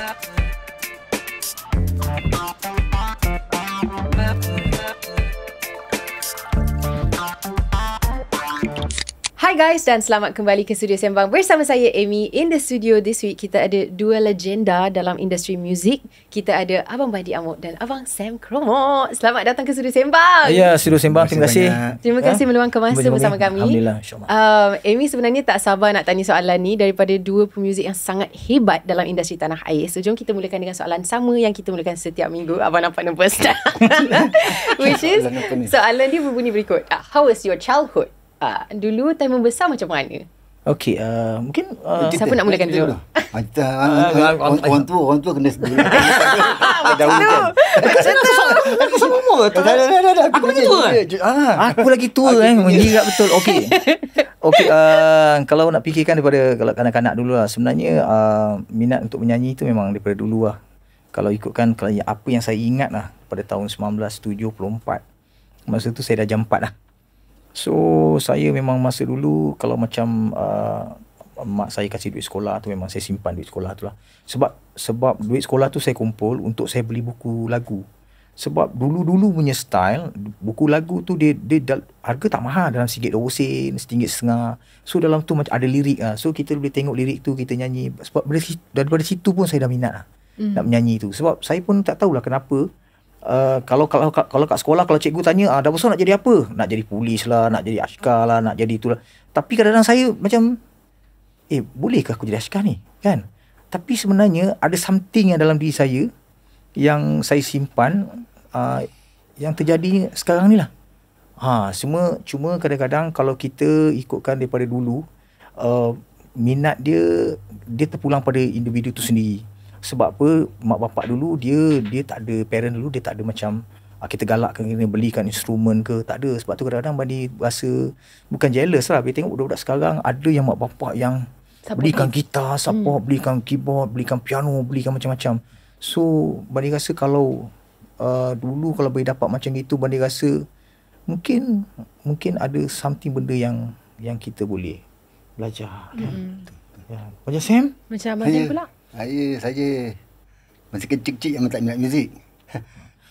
Hai guys dan selamat kembali ke Studio Sembang bersama saya Amy. In the studio this week kita ada dua legenda dalam industri muzik. Kita ada Abang Badi Amok dan Abang Sam Kromo. Selamat datang ke Studio Sembang. Ya, Studio Sembang, terima kasih. Terima kasih meluangkan masa bersama kami. Alhamdulillah, insyaAllah. Amy sebenarnya tak sabar nak tanya soalan ni daripada dua pemuzik yang sangat hebat dalam industri tanah air. So jom kita mulakan dengan soalan sama yang kita mulakan setiap minggu. Abang nampak nervous dah. Which is soalan dia berbunyi berikut. How was your childhood? Dulu time membesar macam mana? Okey, mungkin siapa nak mulakan dulu? Orang tua kena dulu. Aku sama umur. Aku lagi tua. Aku lagi tua menjirat betul. Okey, kalau nak fikirkan daripada kalau kanak-kanak dulu lah, sebenarnya minat untuk menyanyi itu memang daripada dulu lah. Kalau ikutkan apa yang saya ingat lah pada tahun 1974. Masa tu saya dah jam 4 lah. So saya memang masa dulu kalau macam mak saya kasih duit sekolah tu memang saya simpan duit sekolah tu lah. Sebab duit sekolah tu saya kumpul untuk saya beli buku lagu. Sebab dulu punya style buku lagu tu dia harga tak mahal, dalam RM1.20, RM1.50. So dalam tu macam ada lirik lah. So kita boleh tengok lirik tu, kita nyanyi. Sebab daripada situ pun saya dah minat lah nak menyanyi tu. Sebab saya pun tak tahulah kenapa. Kalau kat sekolah kalau cikgu tanya dah besar nak jadi apa, nak jadi polis lah, nak jadi askar lah, nak jadi itulah. Tapi kadang-kadang saya macam bolehkah aku jadi askar ni kan? Tapi sebenarnya ada something yang dalam diri saya yang saya simpan, yang terjadi sekarang ni lah. Cuma kadang-kadang kalau kita ikutkan daripada dulu, minat dia terpulang pada individu tu sendiri. Sebab apa, mak bapak dulu dia tak ada, parent dulu dia tak ada macam kita galakkan kena belikan instrumen ke, tak ada. Sebab tu kadang-kadang Bani rasa bukan jealous lah. Bila tengok budak-budak sekarang ada yang mak bapak yang belikan gitar, belikan keyboard, belikan piano, belikan macam-macam. So Bani rasa kalau dulu kalau boleh dapat macam itu, Bani rasa mungkin ada something benda yang kita boleh belajar kan. Ya. Macam Sam? Macam Abang Sam pula? Saya masih kecil-kecil yang tak minat muzik.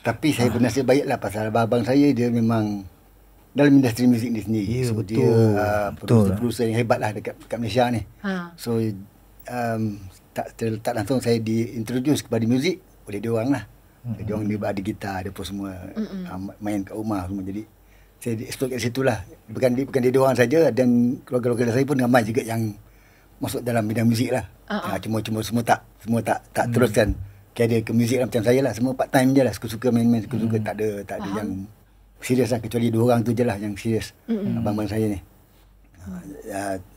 Tapi saya bernasib baiklah pasal abang saya dia memang dalam industri muzik ni sendiri. Ya, so betul. Dia producer yang hebat lah dekat Malaysia ni. So tak langsung saya diintroduce kepada muzik oleh dia orang lah. Dia orang dia ada gitar, ada apa semua, main kat rumah semua. Jadi saya explore kat situ lah. Bukan dia orang saja, dan keluarga-keluarga saya pun ramai juga yang masuk dalam bidang muzik lah. Cuma semua tak teruskan career ke muzik lah macam saya lah. Semua part time je lah, suka-suka main-main, suka-suka. Tak ada yang serius lah, kecuali dua orang tu je lah yang serius, abang-abang saya ni.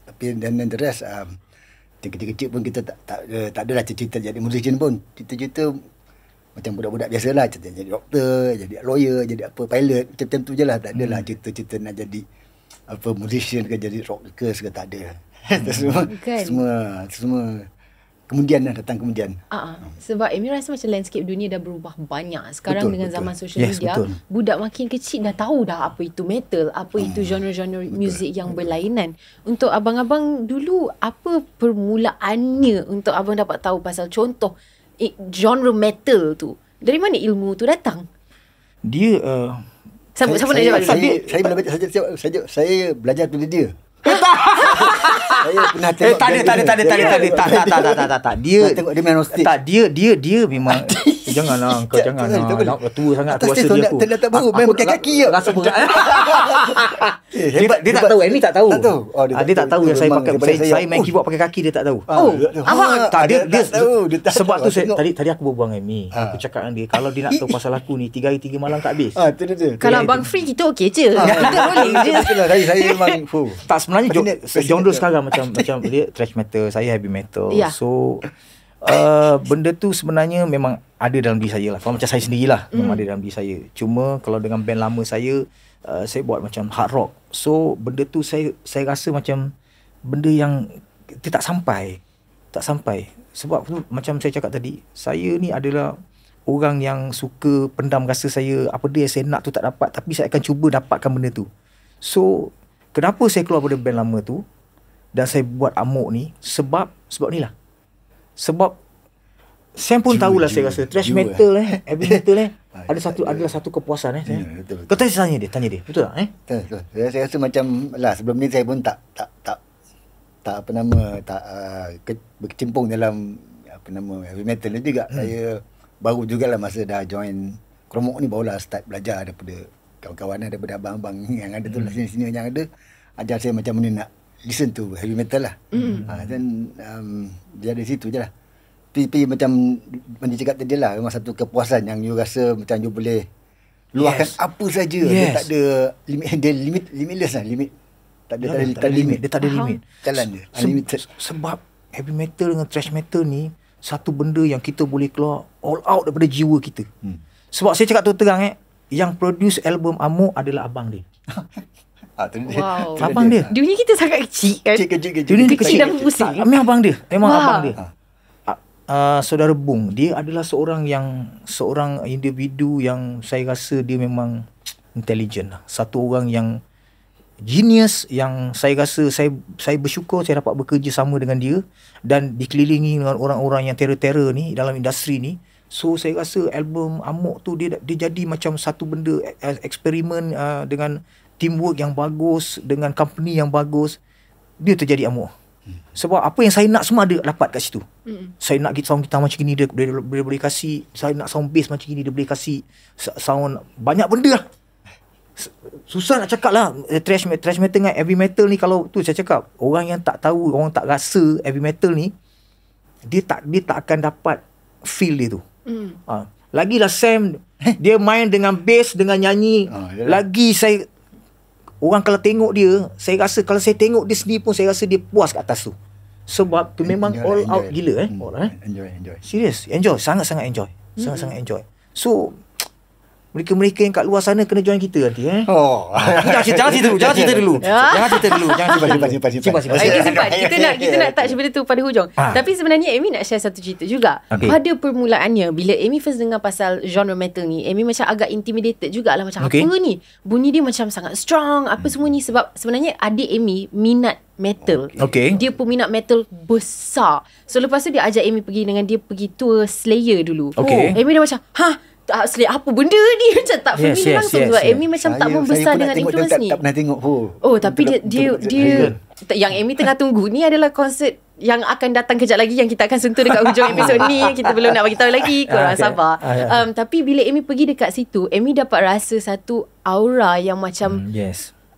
Tapi dan the rest, kecil-kecil pun kita tak adalah cita-cita jadi musician pun. Cita-cita macam budak-budak biasalah, cita jadi doktor, jadi lawyer, jadi apa, pilot, macam tu je lah. Tak adalah cita-cita nak jadi apa musician ke, jadi rocker ke, tak ada. Semua kemudian lah, datang kemudian. Sebab Amy rasa macam landscape dunia dah berubah banyak sekarang dengan zaman social media. Budak makin kecil dah tahu dah apa itu metal, apa itu genre-genre muzik yang berlainan. Untuk abang-abang dulu, apa permulaannya untuk abang dapat tahu pasal contoh genre metal tu? Dari mana ilmu tu datang? Dia siapa nak jawab? Saya belajar saya belajar daripada dia. Saya pernah tengok tak. Dia tengok dia main roasting. Tak, dia memang janganlah kau janganlah. Nak tua sangat aku rasa dia aku. Tak tahu main pakai kaki je. Rasa berat. Dia tak tahu, Amy tak tahu. Dia tak tahu yang saya pakai, saya main keyboard pakai kaki, dia tak tahu. Abang tak, dia sebab tu tadi aku berbual dengan Amy. Aku cakap dengan dia kalau dia nak tahu pasal aku ni 3 hari 3 malam tak habis. Kalau abang free kita okey je. Kita rolling je. Saya memang tak, sebenarnya genre sekarang macam dia thrash metal, saya heavy metal. So benda tu sebenarnya memang ada dalam diri saya lah. Kalau macam saya sendirilah, memang ada dalam diri saya. Cuma kalau dengan band lama saya buat macam hard rock. So benda tu saya rasa macam benda yang dia tak sampai. Sebab tu macam saya cakap tadi, saya ni adalah orang yang suka pendam rasa saya, apa dia yang saya nak tu tak dapat, tapi saya akan cuba dapatkan benda tu. So kenapa saya keluar pada band lama tu dan saya buat Amok ni, sebab ni lah. Sebab Sam pun tahulah saya rasa thrash metal heavy metal adalah satu kepuasan betul. Kau tanya dia betul tak Betul. Saya rasa macam lah sebelum ni saya pun tak berkecimpung dalam heavy metal ni juga. Saya baru jugalah masa dah join Kromok ni, barulah start belajar daripada kawan-kawan, daripada abang-abang yang ada tu lah, sini-sini yang ada ajar saya macam mana nak listen to heavy metal lah. Dan dia dari situ je lah. Tapi macam cakap tadi lah, memang satu kepuasan yang you rasa macam you boleh luahkan apa saja. Dia tak ada limitless lah, tak ada limit. Dia tak ada limit. Jalan dia unlimited. Sebab heavy metal dengan thrash metal ni satu benda yang kita boleh keluar all out daripada jiwa kita. Sebab saya cakap terang yang produce album Amok adalah abang dia. Wow. Abang dia. Dunia kita sangat kecil kan. Dunia kecil dan pusing. Memang abang dia. Abang dia. Saudara Bung, dia adalah seorang individu yang saya rasa dia memang intelligent lah. Satu orang yang genius, yang saya rasa saya bersyukur saya dapat bekerja sama dengan dia dan dikelilingi dengan orang-orang yang terror-terror ni dalam industri ni. So saya rasa album Amok tu dia jadi macam satu benda eksperimen dengan teamwork yang bagus, dengan company yang bagus, dia terjadi Amok. Sebab apa yang saya nak semua ada dapat kat situ. Saya nak sound gitar macam ni dia boleh kasih, saya nak sound bass macam ni dia boleh kasih, sound banyak benda lah. Susah nak cakap lah. Thrash metal dengan heavy metal ni, kalau tu saya cakap, orang yang tak tahu, orang tak rasa heavy metal ni, dia tak akan dapat feel dia tu. Lagilah Sam dia main dengan bass, dengan nyanyi, lagi saya orang kalau tengok dia, saya rasa kalau saya tengok dia sendiri pun saya rasa dia puas kat atas tu. Sebab tu memang all out gila Enjoy. Serius, enjoy, sangat-sangat enjoy. Sangat-sangat enjoy. So mereka-mereka yang kat luar sana kena join kita nanti Jangan cerita dulu. Simpan. Kita nak touch benda tu pada hujung. Tapi sebenarnya Amy nak share satu cerita juga. Pada permulaannya bila Amy first dengar pasal genre metal ni, Amy macam agak intimidated jugalah, macam apa ni? Bunyi dia macam sangat strong, apa semua ni, sebab sebenarnya adik Amy minat metal. Dia peminat metal besar. So lepas tu dia ajak Amy pergi tour Slayer dulu. Amy dah macam Slayer apa benda ni, macam tak familiar langsung. Sebab Amy macam tak membesar dengan influence ni. Tak pernah tengok. Tapi dia yang Amy tengah tunggu ni adalah konsert yang akan datang kejap lagi, yang kita akan sentuh dekat hujung episod ni. Kita belum nak bagi tahu lagi, korang sabar. Tapi bila Amy pergi dekat situ, Amy dapat rasa satu aura yang macam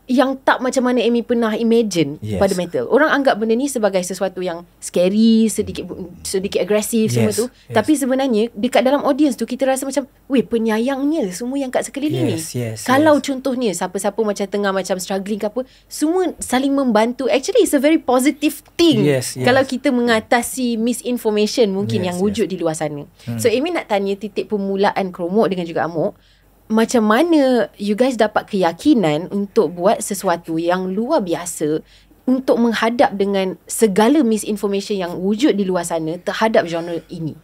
yang tak macam mana Amy pernah imagine pada metal. Orang anggap benda ni sebagai sesuatu yang scary, sedikit agresif semua tu. Tapi sebenarnya dekat dalam audience tu kita rasa macam, penyayangnya semua yang kat sekeliling ni. Kalau contohnya siapa-siapa macam tengah macam struggling ke apa, semua saling membantu. Actually it's a very positive thing. Kalau kita mengatasi misinformation mungkin yang wujud di luar sana. So Amy nak tanya titik permulaan Kromok dengan juga Amok, macam mana you guys dapat keyakinan untuk buat sesuatu yang luar biasa untuk menghadap dengan segala misinformation yang wujud di luar sana terhadap genre ini?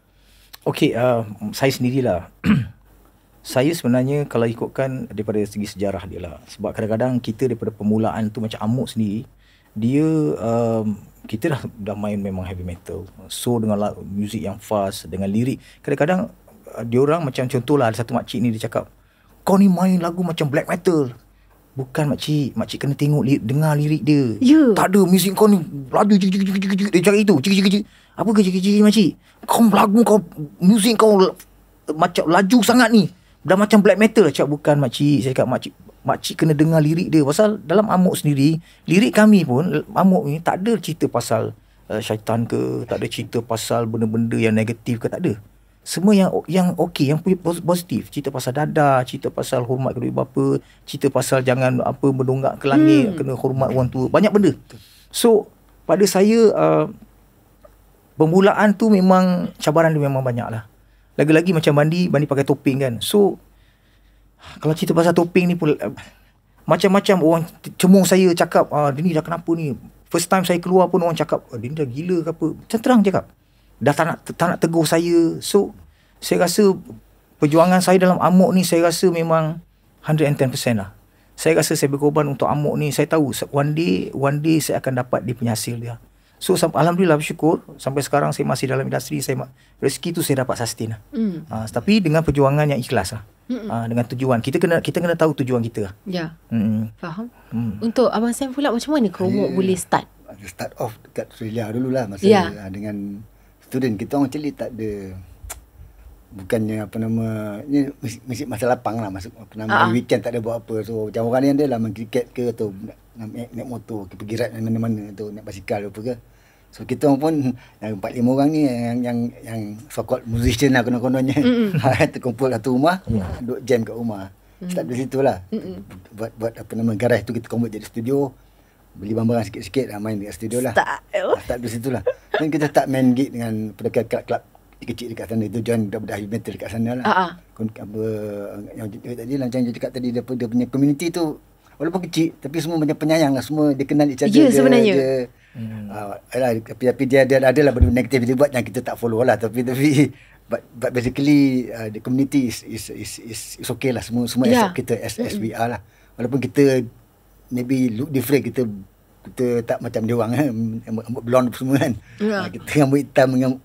Saya sendirilah. Saya sebenarnya kalau ikutkan daripada segi sejarah dia lah. Sebab kadang-kadang kita daripada permulaan tu macam Amok sendiri, dia kita dah main memang heavy metal. So dengan muzik yang fast, dengan lirik. Kadang-kadang diorang macam contohlah, ada satu makcik ni dia cakap, kau ni main lagu macam black metal. Bukan makcik kena tengok dengar lirik dia. Tak ada, muzik kau ni laju dia cakap itu. Apa kerja makcik? Kau lagu kau, muzik kau macam laju sangat ni. Dah macam black metal. Cakap bukan makcik. Saya cakap makcik kena dengar lirik dia. Pasal dalam Amok sendiri, lirik kami pun Amok ni tak ada cerita pasal syaitan ke, tak ada cerita pasal benda-benda yang negatif ke, tak ada. Semua yang okey, yang positif. Cerita pasal dadah, cerita pasal hormat kedua bapa, cerita pasal jangan mendongak ke langit, kena hormat orang tua, banyak benda. So pada saya permulaan tu memang cabaran dia memang banyak lah. Lagi-lagi macam Bandi pakai topeng kan. So kalau cerita pasal topeng ni pun macam-macam orang cemung saya, cakap dia ni dah kenapa ni. First time saya keluar pun orang cakap dia ni dah gila ke apa. Macam terang cakap, dah tak nak tegur saya. So saya rasa perjuangan saya dalam Amok ni, saya rasa memang 110% lah. Saya rasa saya berkorban untuk Amok ni. Saya tahu one day saya akan dapat dia punya hasil dia. So alhamdulillah bersyukur sampai sekarang saya masih dalam industri, rezeki tu saya dapat sustain lah. Tapi dengan perjuangan yang ikhlas lah. Dengan tujuan kita kena tahu tujuan kita. Ya. Faham. Untuk Abang Sam pula, macam mana Kromok boleh start off dekat Australia dululah masa dengan student kita orang actually tak ada, bukannya ni mesti masa lapang lah, masa weekend tak ada buat apa. So macam orang ni adalah main kriket ke atau naik motor ke, pergi ride mana-mana atau naik basikal apa ke. So kita orang pun yang 4-5 orang ni yang so-called musician lah konon-kononnya. Terkumpul satu rumah, duduk jam kat rumah. Start dari situ lah. Buat garage tu kita convert jadi studio. Beli barang sikit-sikit main dekat studio lah. Start dari situ lah. Dan kita start main gig dengan kelab-kelab kecil dekat sana. Itu join budak-budak heavy metal dekat sana lah. Yang tadi lah, macam cakap tadi, dia punya community tu walaupun kecil tapi semua macam penyayang lah. Semua dia kenal each other. Ya, sebenarnya. Tapi dia adalah benda negatif dia buat yang kita tak follow lah. Tapi but basically the community is okay lah. Semua accept kita as we are lah. Walaupun kita maybe look different, kita tak macam dia orang rambut blonde semua kan. Kita rambut hitam dengan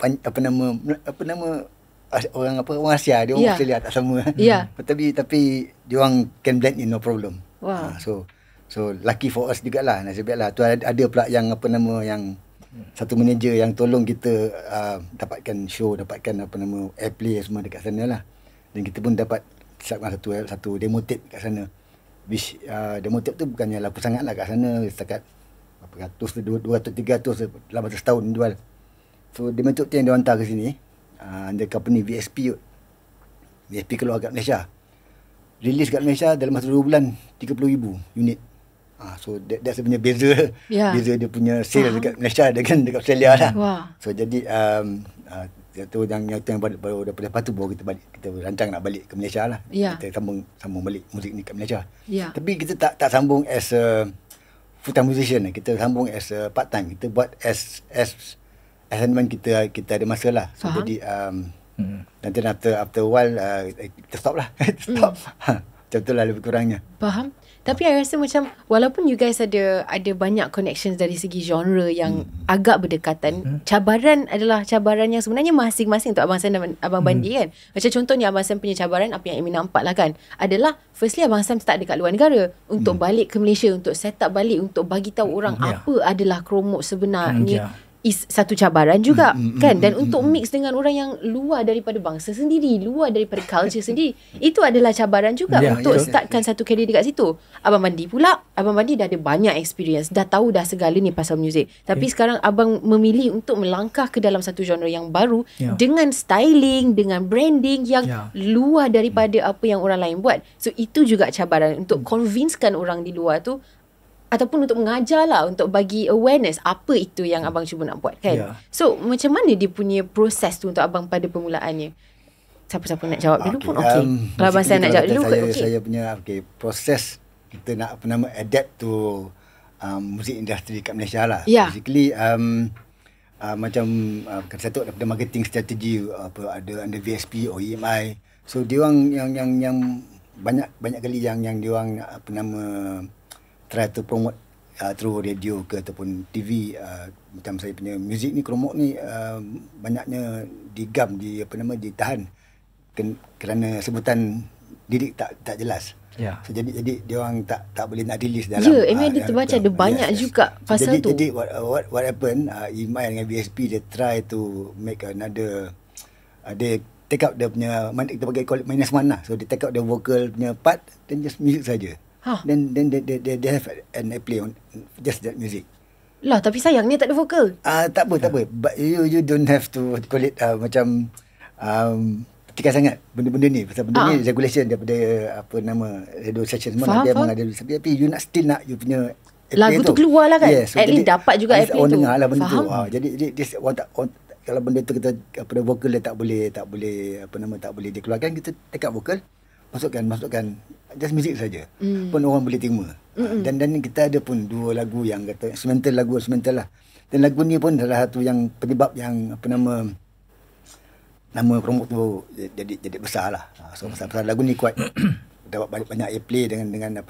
orang Asia, dia orang Australia tak sama. Tapi dia orang can blend in no problem. So lucky for us jugalah, nasib baiklah. Tu ada pula yang yang satu manager yang tolong kita dapatkan show, dapatkan airplay semua dekat sana lah. Dan kita pun dapat siapkan satu demo tape kat sana. Which demo tape tu bukannya laku sangat lah kat sana, setakat 100, 200, 300 dalam masa setahun jual. So demo tape tu yang dia hantar ke sini, under company VSP keluar kat Malaysia. Release kat Malaysia dalam masa 2 bulan 30,000 unit. So that's sebenarnya beza dia punya sale dekat Malaysia dengan dekat Australia lah. So jadi itu yang baru daripada lepas tu baru kita rancang nak balik ke Malaysia lah. Kita sambung balik muzik ni kat Malaysia. Tapi kita tak sambung as a full time musician. Kita sambung as a part time. Kita buat as and when kita ada masa lah. So jadi nanti after a while kita stop lah. Macam tu lah lebih kurangnya. Faham. Tapi I rasa macam walaupun you guys ada banyak connections dari segi genre yang agak berdekatan, cabaran adalah cabaran yang sebenarnya masing-masing untuk Abang Sam dan Abang Bandi kan. Macam contohnya Abang Sam punya cabaran, apa yang Amy nampak lah kan, adalah firstly Abang Sam start dekat luar negara untuk balik ke Malaysia, untuk set up balik, untuk bagi tahu orang apa adalah Kromok sebenarnya. Is satu cabaran juga kan. Dan untuk mix dengan orang yang luar daripada bangsa sendiri, luar daripada culture sendiri, itu adalah cabaran juga untuk startkan satu career dekat situ. Abang Bandi pula, Abang Bandi dah ada banyak experience, dah tahu dah segala ni pasal muzik. Tapi sekarang Abang memilih untuk melangkah ke dalam satu genre yang baru dengan styling, dengan branding yang luar daripada apa yang orang lain buat. So itu juga cabaran untuk convincekan orang di luar tu, ataupun untuk mengajar lah, untuk bagi awareness apa itu yang abang cuba nak buat kan. So macam mana dia punya proses tu untuk abang pada permulaannya? Siapa-siapa nak jawab dulu pun okey. Kalau abang saya nak jawab dulu okey. Saya punya proses kita nak adapt to music industry kat Malaysia lah. Basically macam satu daripada marketing strategi, ada under VSP or EMI. So dia orang yang banyak kali yang dia orang try to promote through radio ke ataupun TV. Macam saya punya muzik ni, Kromok ni banyaknya digam, ditahan kerana sebutan lirik tak jelas. So jadi dia orang tak boleh nak release dalam. Dia terbaca ada banyak juga pasal tu. Jadi what happened, EMI dengan VSP dia try to make another they take out dia punya, kita bagi call it minus one lah. So they take out the vocal punya part dan just music saja. Then they have an airplay on just that music. Lah, tapi sayangnya tak ada vokal. Tak apa. But you don't have to call it macam petikan sangat benda-benda ni. Pasal benda ni regulation daripada radio session semua. Dia memang ada. Tapi you still nak you punya lagu tu keluar lah kan. So at least dapat juga airplay tu. Orang dengar lah benda tu. Jadi kalau benda tu kita vokal dia tak boleh dikeluarkan, kita take out vokal, masukkan just music saja. Pun orang boleh terima. Dan kita ada pun 2 lagu yang kata lagu instrumental lah. Dan lagu ni pun salah satu yang penyebab yang nama Kromok tu jadi besar lah. So pasal lagu ni kuat dapat banyak airplay dengan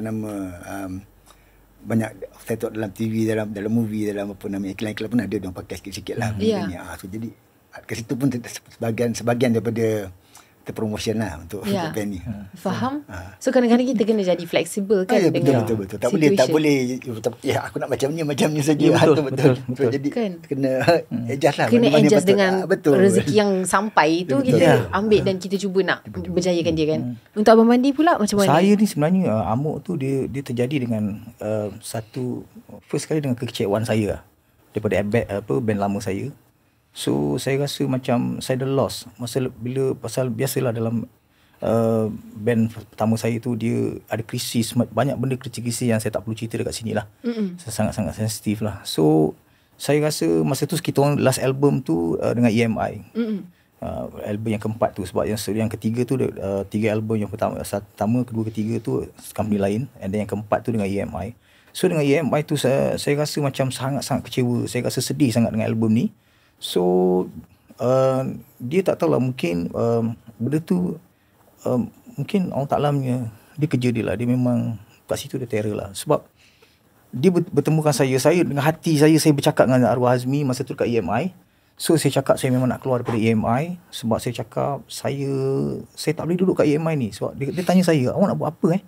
banyak saya tengok dalam TV, dalam movie, dalam apa namanya iklan-iklan pun ada orang pakai sikit-sikit lah. So jadi kat situ pun sebahagian daripada promotion lah untuk band ni. Faham? So kadang-kadang kita kena jadi fleksibel kan dengan betul. Tak boleh ya aku nak macam ni saja. Betul. Jadi kena adjust lah. Kena adjust dengan rezeki yang sampai tu kita ambil dan kita cuba nak berjayakan dia kan. Untuk Abang Mandi pula macam mana? Saya ni sebenarnya amuk tu dia terjadi dengan satu first kali dengan kekecewaan saya lah, daripada band lama saya. So saya rasa macam saya dah lost pasal biasalah dalam band pertama saya tu dia ada krisis, banyak benda krisis yang saya tak perlu cerita dekat sini lah. Sangat-sangat sensitif lah. So saya rasa masa tu kita orang last album tu dengan EMI. Album yang keempat tu, sebab yang ketiga tu 3 album yang pertama, kedua, ketiga tu company lain, and then yang keempat tu dengan EMI. So dengan EMI tu saya rasa macam sangat-sangat kecewa. Saya rasa sedih sangat dengan album ni. So dia tak tahulah, mungkin benda tu mungkin Allah Ta'alanya dia kerja dia lah. Dia memang kat situ dia terror lah. Sebab dia bertemukan saya dengan hati saya bercakap dengan Arwah Azmi masa tu kat EMI. So saya cakap saya memang nak keluar daripada EMI. Sebab saya cakap saya tak boleh duduk kat EMI ni. Sebab dia tanya saya, awak nak buat apa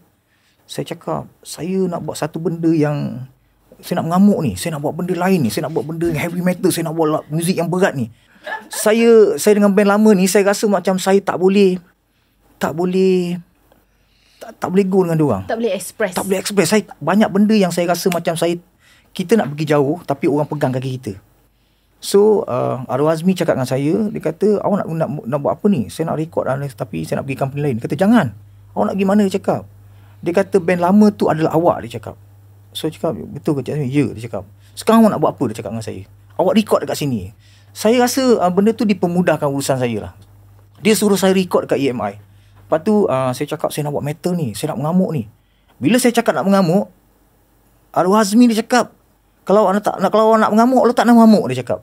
Saya cakap saya nak buat satu benda yang saya nak mengamuk ni, saya nak buat benda lain ni, saya nak buat benda yang heavy metal, saya nak buat muzik yang berat ni. Saya dengan band lama ni, saya rasa macam saya tak boleh go dengan diorang. Tak boleh express. Saya banyak benda yang saya rasa macam kita nak pergi jauh tapi orang pegang kaki kita. So Arwah Azmi cakap dengan saya, dia kata awak nak buat apa ni? Saya nak record tapi saya nak pergi company lain. Dia kata jangan. Awak nak pergi mana? Dia cakap. Dia kata band lama tu adalah awak, dia cakap. So cakap, betul ke Cik Azmi? Ya, dia cakap. Sekarang awak nak buat apa? Dia cakap dengan saya. Awak record dekat sini. Saya rasa benda tu dipermudahkan urusan saya lah. Dia suruh saya record dekat EMI. Lepas tu saya cakap saya nak buat metal ni, saya nak mengamuk ni. Bila saya cakap nak mengamuk, Arwah Azmi dia cakap, kalau awak nak mengamuk, letak nama mengamuk, dia cakap.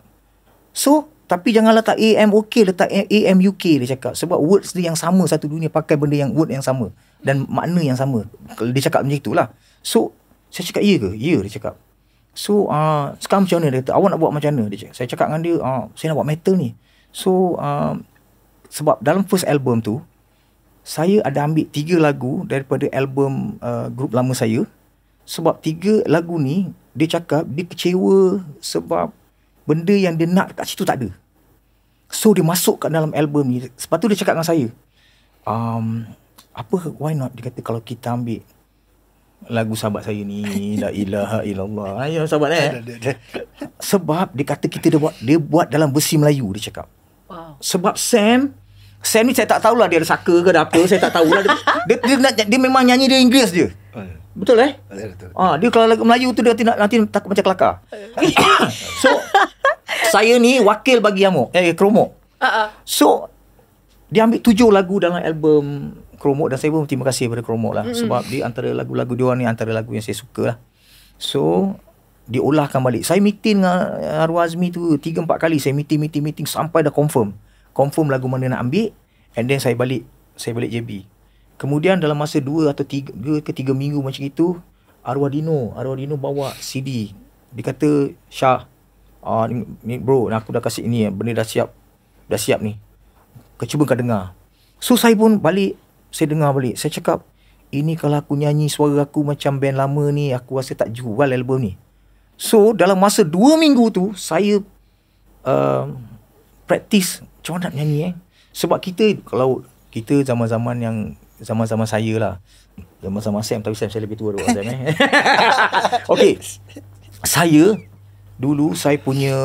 So, tapi jangan letak AMOK, letak AMUK, dia cakap. Sebab words dia yang sama, satu dunia pakai word yang sama. Dan makna yang sama. Dia cakap macam itulah. So, saya cakap, iya ke? Ya, dia cakap. So, sekarang macam mana? Dia kata, awak nak buat macam mana? Dia cakap. Saya cakap dengan dia, saya nak buat metal ni. So, sebab dalam first album tu, saya ada ambil 3 lagu daripada album grup lama saya. Sebab 3 lagu ni, dia cakap, dia kecewa sebab benda yang dia nak kat situ tak ada. So, dia masuk kat dalam album ni. Sebab tu dia cakap dengan saya, why not? Dia kata, kalau kita ambil lagu sahabat saya ni, La ilaha illallah. Ayo sahabat Sebab dia kata dia buat dalam versi Melayu, dia cakap. Wow. Sebab Sam ni saya tak tahulah dia ada saka ke ada apa, saya tak tahulah. Dia memang nyanyi dia Inggeris je. Betul Betul. Dia kalau lagu Melayu tu dia nanti takut macam kelakar. So saya ni wakil bagi Kromok. So dia ambil 7 lagu dalam album Kromok, dan saya pun terima kasih kepada Kromok lah. Sebab dia antara lagu-lagu dia ni antara lagu yang saya suka lah. So diolahkan balik. Saya meeting dengan Arwah Azmi tu 3-4 kali. Saya meeting sampai dah confirm lagu mana nak ambil, and then saya balik JB. Kemudian dalam masa 2 atau 3 minggu macam itu, Arwah Dino bawa CD. Dia kata, Syah, ni bro, aku dah kasih ni, benda dah siap ni, cuba kau dengar. So saya pun balik, saya dengar balik. Saya cakap, ini kalau aku nyanyi suara aku macam band lama ni, aku rasa tak jual album ni. So dalam masa 2 minggu tu, saya praktis macam mana nak nyanyi Sebab kalau kita zaman-zaman saya lah, zaman-zaman Sam, tapi Sam saya lebih tua daripada Sam Okay, saya punya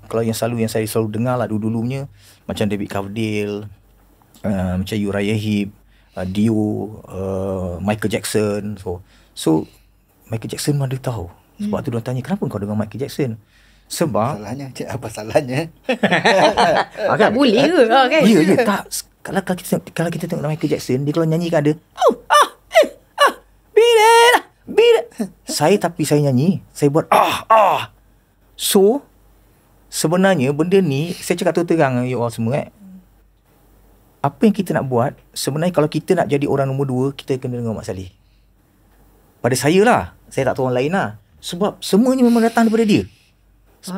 kalau yang saya selalu dengar lah dulu-dulunya, macam David Coverdale, macam Uriah Heep, Dio, Michael Jackson. So Michael Jackson mana dia tahu. Sebab tu dia tanya, kenapa kau dengar Michael Jackson? Sebab apa salahnya? Tak boleh ke? Kan? Ya, tak. Kalau kita tengok Michael Jackson, dia kalau nyanyikan ada bila saya nyanyi, saya buat So sebenarnya benda ni, saya cakap terang you all semua apa yang kita nak buat, sebenarnya kalau kita nak jadi orang nombor 2, kita kena dengar Mat Salleh. pada saya lah, saya tak tahu orang lain lah, sebab semuanya memang datang daripada dia.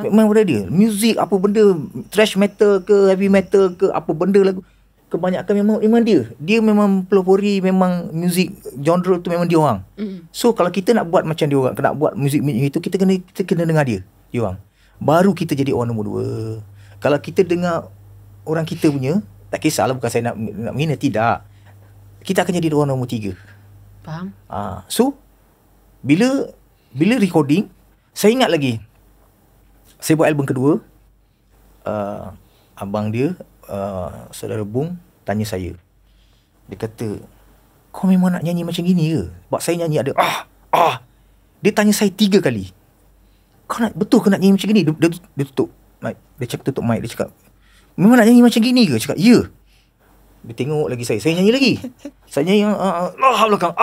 Memang daripada dia. Muzik apa benda, thrash metal ke heavy metal ke apa benda lagu, kebanyakan memang dia. Dia memang pelopori memang muzik genre tu memang dia orang. So kalau kita nak buat macam dia orang, nak buat muzik itu, kita kena dengar dia orang. Baru kita jadi orang nombor 2. Kalau kita dengar orang kita punya, tak kisahlah, bukan saya nak menghina, tidak. Kita akan jadi orang nombor 3. Faham? So bila recording, saya ingat lagi, saya buat album kedua, abang dia, saudara Bung, tanya saya. Dia kata, kau memang nak nyanyi macam gini ke? Sebab saya nyanyi ada Dia tanya saya 3 kali, kau nak betul ke nak nyanyi macam gini? Dia tutup mic. Dia cakap tutup mic. Dia cakap, memang nak nyanyi macam gini ke? Cakap, ya. Dia tengok lagi saya nyanyi lagi. Saya nyanyi belakang.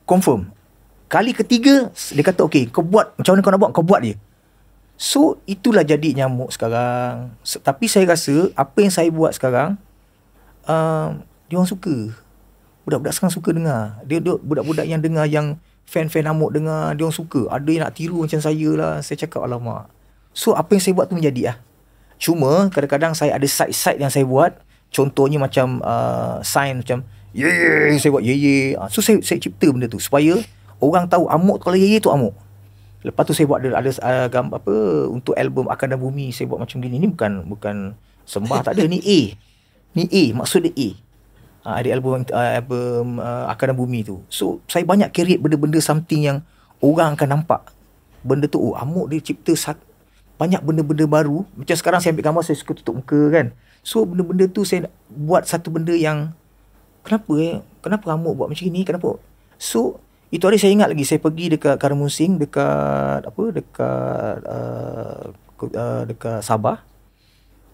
Confirm. Kali ketiga dia kata, okey, kau buat macam mana kau nak buat, kau buat dia. So itulah jadi nyamuk sekarang. Tapi saya rasa apa yang saya buat sekarang, dia orang suka. Budak-budak sekarang suka dengar. Budak-budak yang dengar, yang fan-fan Amok dengar, dia orang suka. Ada yang nak tiru macam saya lah. Saya cakap, alamak. So apa yang saya buat tu menjadi lah. Cuma kadang-kadang saya ada side-side yang saya buat. Contohnya macam sign macam saya buat so saya cipta benda tu supaya orang tahu Amok kalau tu Amok. Lepas tu saya buat ada gambar apa untuk album Akan dan Bumi, saya buat macam gini. Ni bukan sembah, tak ada. Ni maksud dia ada album Akan dan Bumi tu. So saya banyak create benda-benda something yang orang akan nampak benda tu, Amok dia cipta banyak benda-benda baru. Macam sekarang saya ambil gambar, saya suka tutup muka kan. So benda-benda tu saya buat satu benda yang kenapa Amok buat macam ni, kenapa. So itu hari saya ingat lagi, saya pergi dekat Karamusing, dekat Sabah,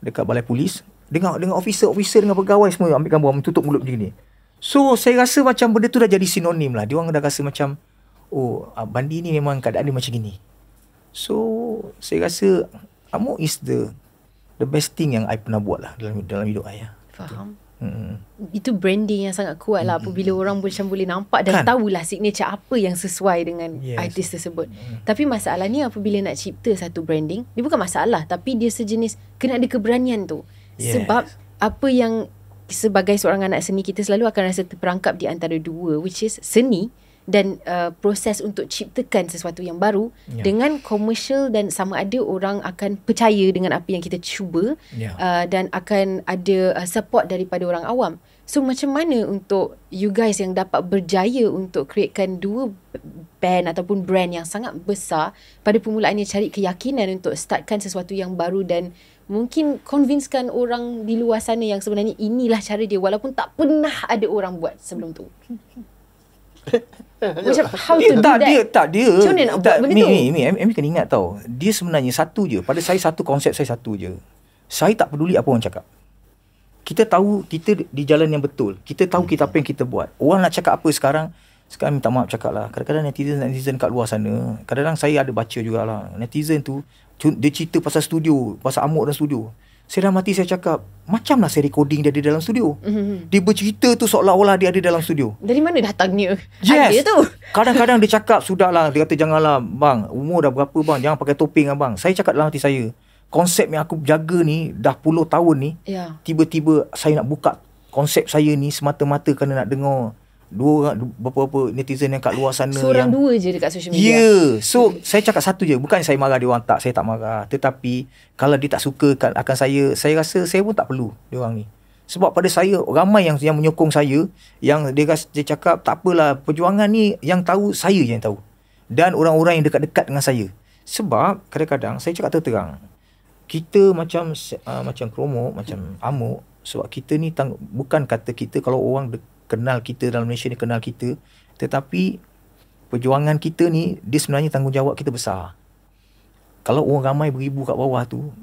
dekat balai polis, dengan officer dengan pegawai semua ambil gambar, tutup mulut macam ni. So saya rasa macam benda tu dah jadi sinonim lah. Dia orang dah rasa macam, Bandi ni memang keadaan dia macam gini. So saya rasa Amok is the best thing yang I pernah buat lah dalam hidup saya. Faham. Itu branding yang sangat kuat lah. Apabila orang macam boleh nampak dan tahulah signature apa yang sesuai dengan artis tersebut. Tapi masalahnya apabila nak cipta satu branding, dia bukan masalah, tapi dia sejenis kena ada keberanian tu. Sebab apa yang sebagai seorang anak seni, kita selalu akan rasa terperangkap di antara dua, which is seni dan proses untuk ciptakan sesuatu yang baru dengan komersial, dan sama ada orang akan percaya dengan apa yang kita cuba dan akan ada support daripada orang awam. So macam mana untuk you guys yang dapat berjaya untuk createkan dua band ataupun brand yang sangat besar, pada permulaannya cari keyakinan untuk startkan sesuatu yang baru dan mungkin convincekan orang di luar sana yang sebenarnya inilah cara dia walaupun tak pernah ada orang buat sebelum tu. Macam how to do that? Dia macam mana nak buat benda tu? Amy kena ingat tau, dia sebenarnya satu je. Pada saya satu konsep saya satu je. Saya tak peduli apa orang cakap. Kita tahu kita di jalan yang betul. Kita tahu kita apa yang kita buat. Orang nak cakap apa sekarang minta maaf cakap lah. Kadang-kadang netizen kat luar sana, kadang-kadang saya ada baca jugalah. Netizen tu dia cerita pasal studio, pasal Amok dan studio. Saya dalam hati saya cakap, macamlah saya recording dia ada dalam studio. Dia bercerita tu seolah-olah dia ada dalam studio. Dari mana datangnya? Yes. Ada tu. Kadang-kadang dia cakap, sudahlah, dia kata janganlah bang, umur dah berapa bang, jangan pakai topeng abang. Saya cakap dalam hati saya, konsep yang aku jaga ni dah puluh tahun ni, tiba-tiba saya nak buka konsep saya ni semata-mata kerana nak dengar beberapa netizen yang kat luar sana. Seorang dua je dekat social media. So saya cakap satu je. Bukan saya marah dia orang, tak. Saya tak marah. Tetapi kalau dia tak suka akan saya rasa saya pun tak perlu dia orang ni. Sebab pada saya, ramai yang menyokong saya, yang dia cakap tak apalah, perjuangan ni yang tahu saya je yang tahu. Dan orang-orang yang dekat-dekat dengan saya. Sebab kadang-kadang saya cakap terang, kita macam Kromo, macam Amok, sebab kita ni bukan kata kita kalau orang kenal kita dalam Malaysia ni kenal kita, tetapi perjuangan kita ni dia sebenarnya tanggungjawab kita besar. Kalau orang ramai beribu kat bawah tu,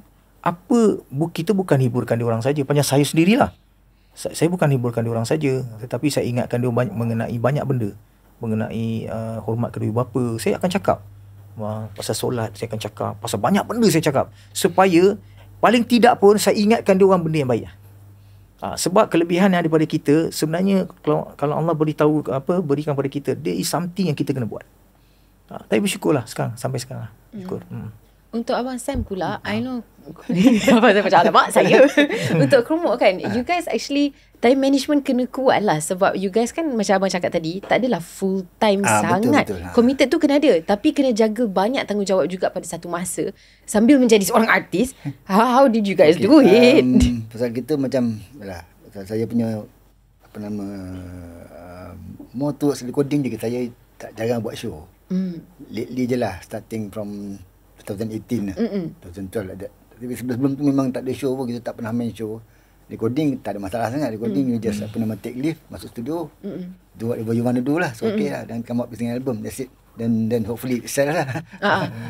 kita bukan hiburkan dia orang saja. Macam saya sendirilah, saya bukan hiburkan dia orang saja, tetapi saya ingatkan dia mengenai banyak benda, mengenai hormat kedua ibu bapa. Saya akan cakap pasal solat, saya akan cakap pasal banyak benda, saya cakap supaya paling tidak pun saya ingatkan dia orang benda yang baik. Sebab kelebihan yang ada pada kita sebenarnya kalau Allah berikan pada kita, there is something yang kita kena buat. Tapi bersyukurlah sampai sekarang. Syukur. Untuk Abang Sam pula, I know Abang Sam macam alamak saya. Untuk Kromok kan, you guys actually time management kena kuat lah. Sebab you guys kan macam Abang cakap tadi, tak adalah full time sangat. Betul. Committed tu kena ada, tapi kena jaga banyak tanggungjawab juga pada satu masa sambil menjadi seorang artis. How did you guys do it? Pasal kita macam saya punya moto recording je, saya tak jarang buat show. Lately je lah, starting from 2018 2012 like that. Tapi sebelum tu memang tak ada show pun, kita tak pernah main show. Recording tak ada masalah sangat. Recording you just take leave, masuk studio, do whatever you want to do lah. So okay lah, dan come up with an album, that's it. Then hopefully sell lah.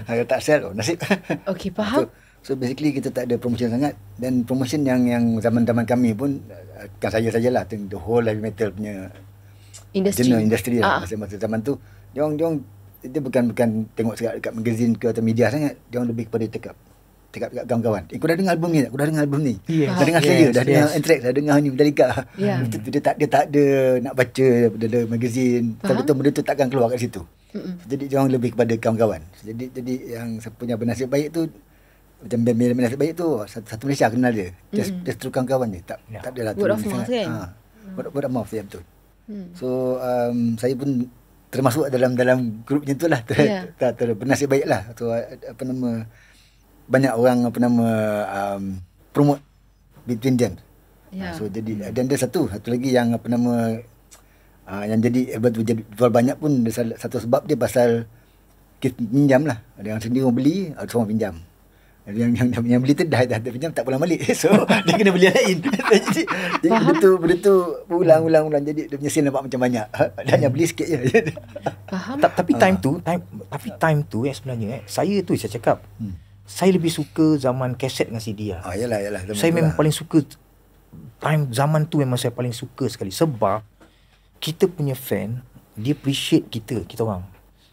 Kalau tak sell, nasib. Okay, faham. So basically kita tak ada promotion sangat. Dan promotion yang zaman-zaman kami pun, bukan saya sajalah, the whole heavy metal punya industry lah. Masa zaman tu dia bukan tengok dekat magazine ke atau media sangat. Dia orang lebih kepada cakap dekat kawan-kawan, kau dah dengar album ni tak? Kau dah dengar album ni? Dah dengar Slayer, dah dengar Anthrax, dah dengar ni Metallica. Dia tak ada nak baca daripada magazine. Betul-betul benda tu takkan keluar kat situ. Jadi dia orang lebih kepada kawan-kawan. Jadi yang punya bernasib baik tu, macam band bernasib baik tu, satu Malaysia kenal dia. Just terus kawan-kawan je. Tak adalah word of mouth kan? Word of mouth, ya betul. So saya pun termasuk dalam grup macam tu lah. Bernasib baik lah. So banyak orang promote between them. So jadi, dan ada satu lagi yang yang jadi jual banyak pun, satu sebab dia pasal kita pinjam lah. Ada yang sendiri orang beli, ada seorang pinjam. Yang beli tu dah pinjam, tak pulang balik. So dia kena beli yang lain. Jadi benda tu ulang. Jadi dia punya sale nampak macam banyak. Dan yang beli sikit je. Faham. Tapi time tu sebenarnya saya cakap, saya lebih suka zaman kaset dengan CD lah. Yalah. Saya memang paling suka zaman tu, memang saya paling suka sekali. Sebab kita punya fan, dia appreciate kita orang.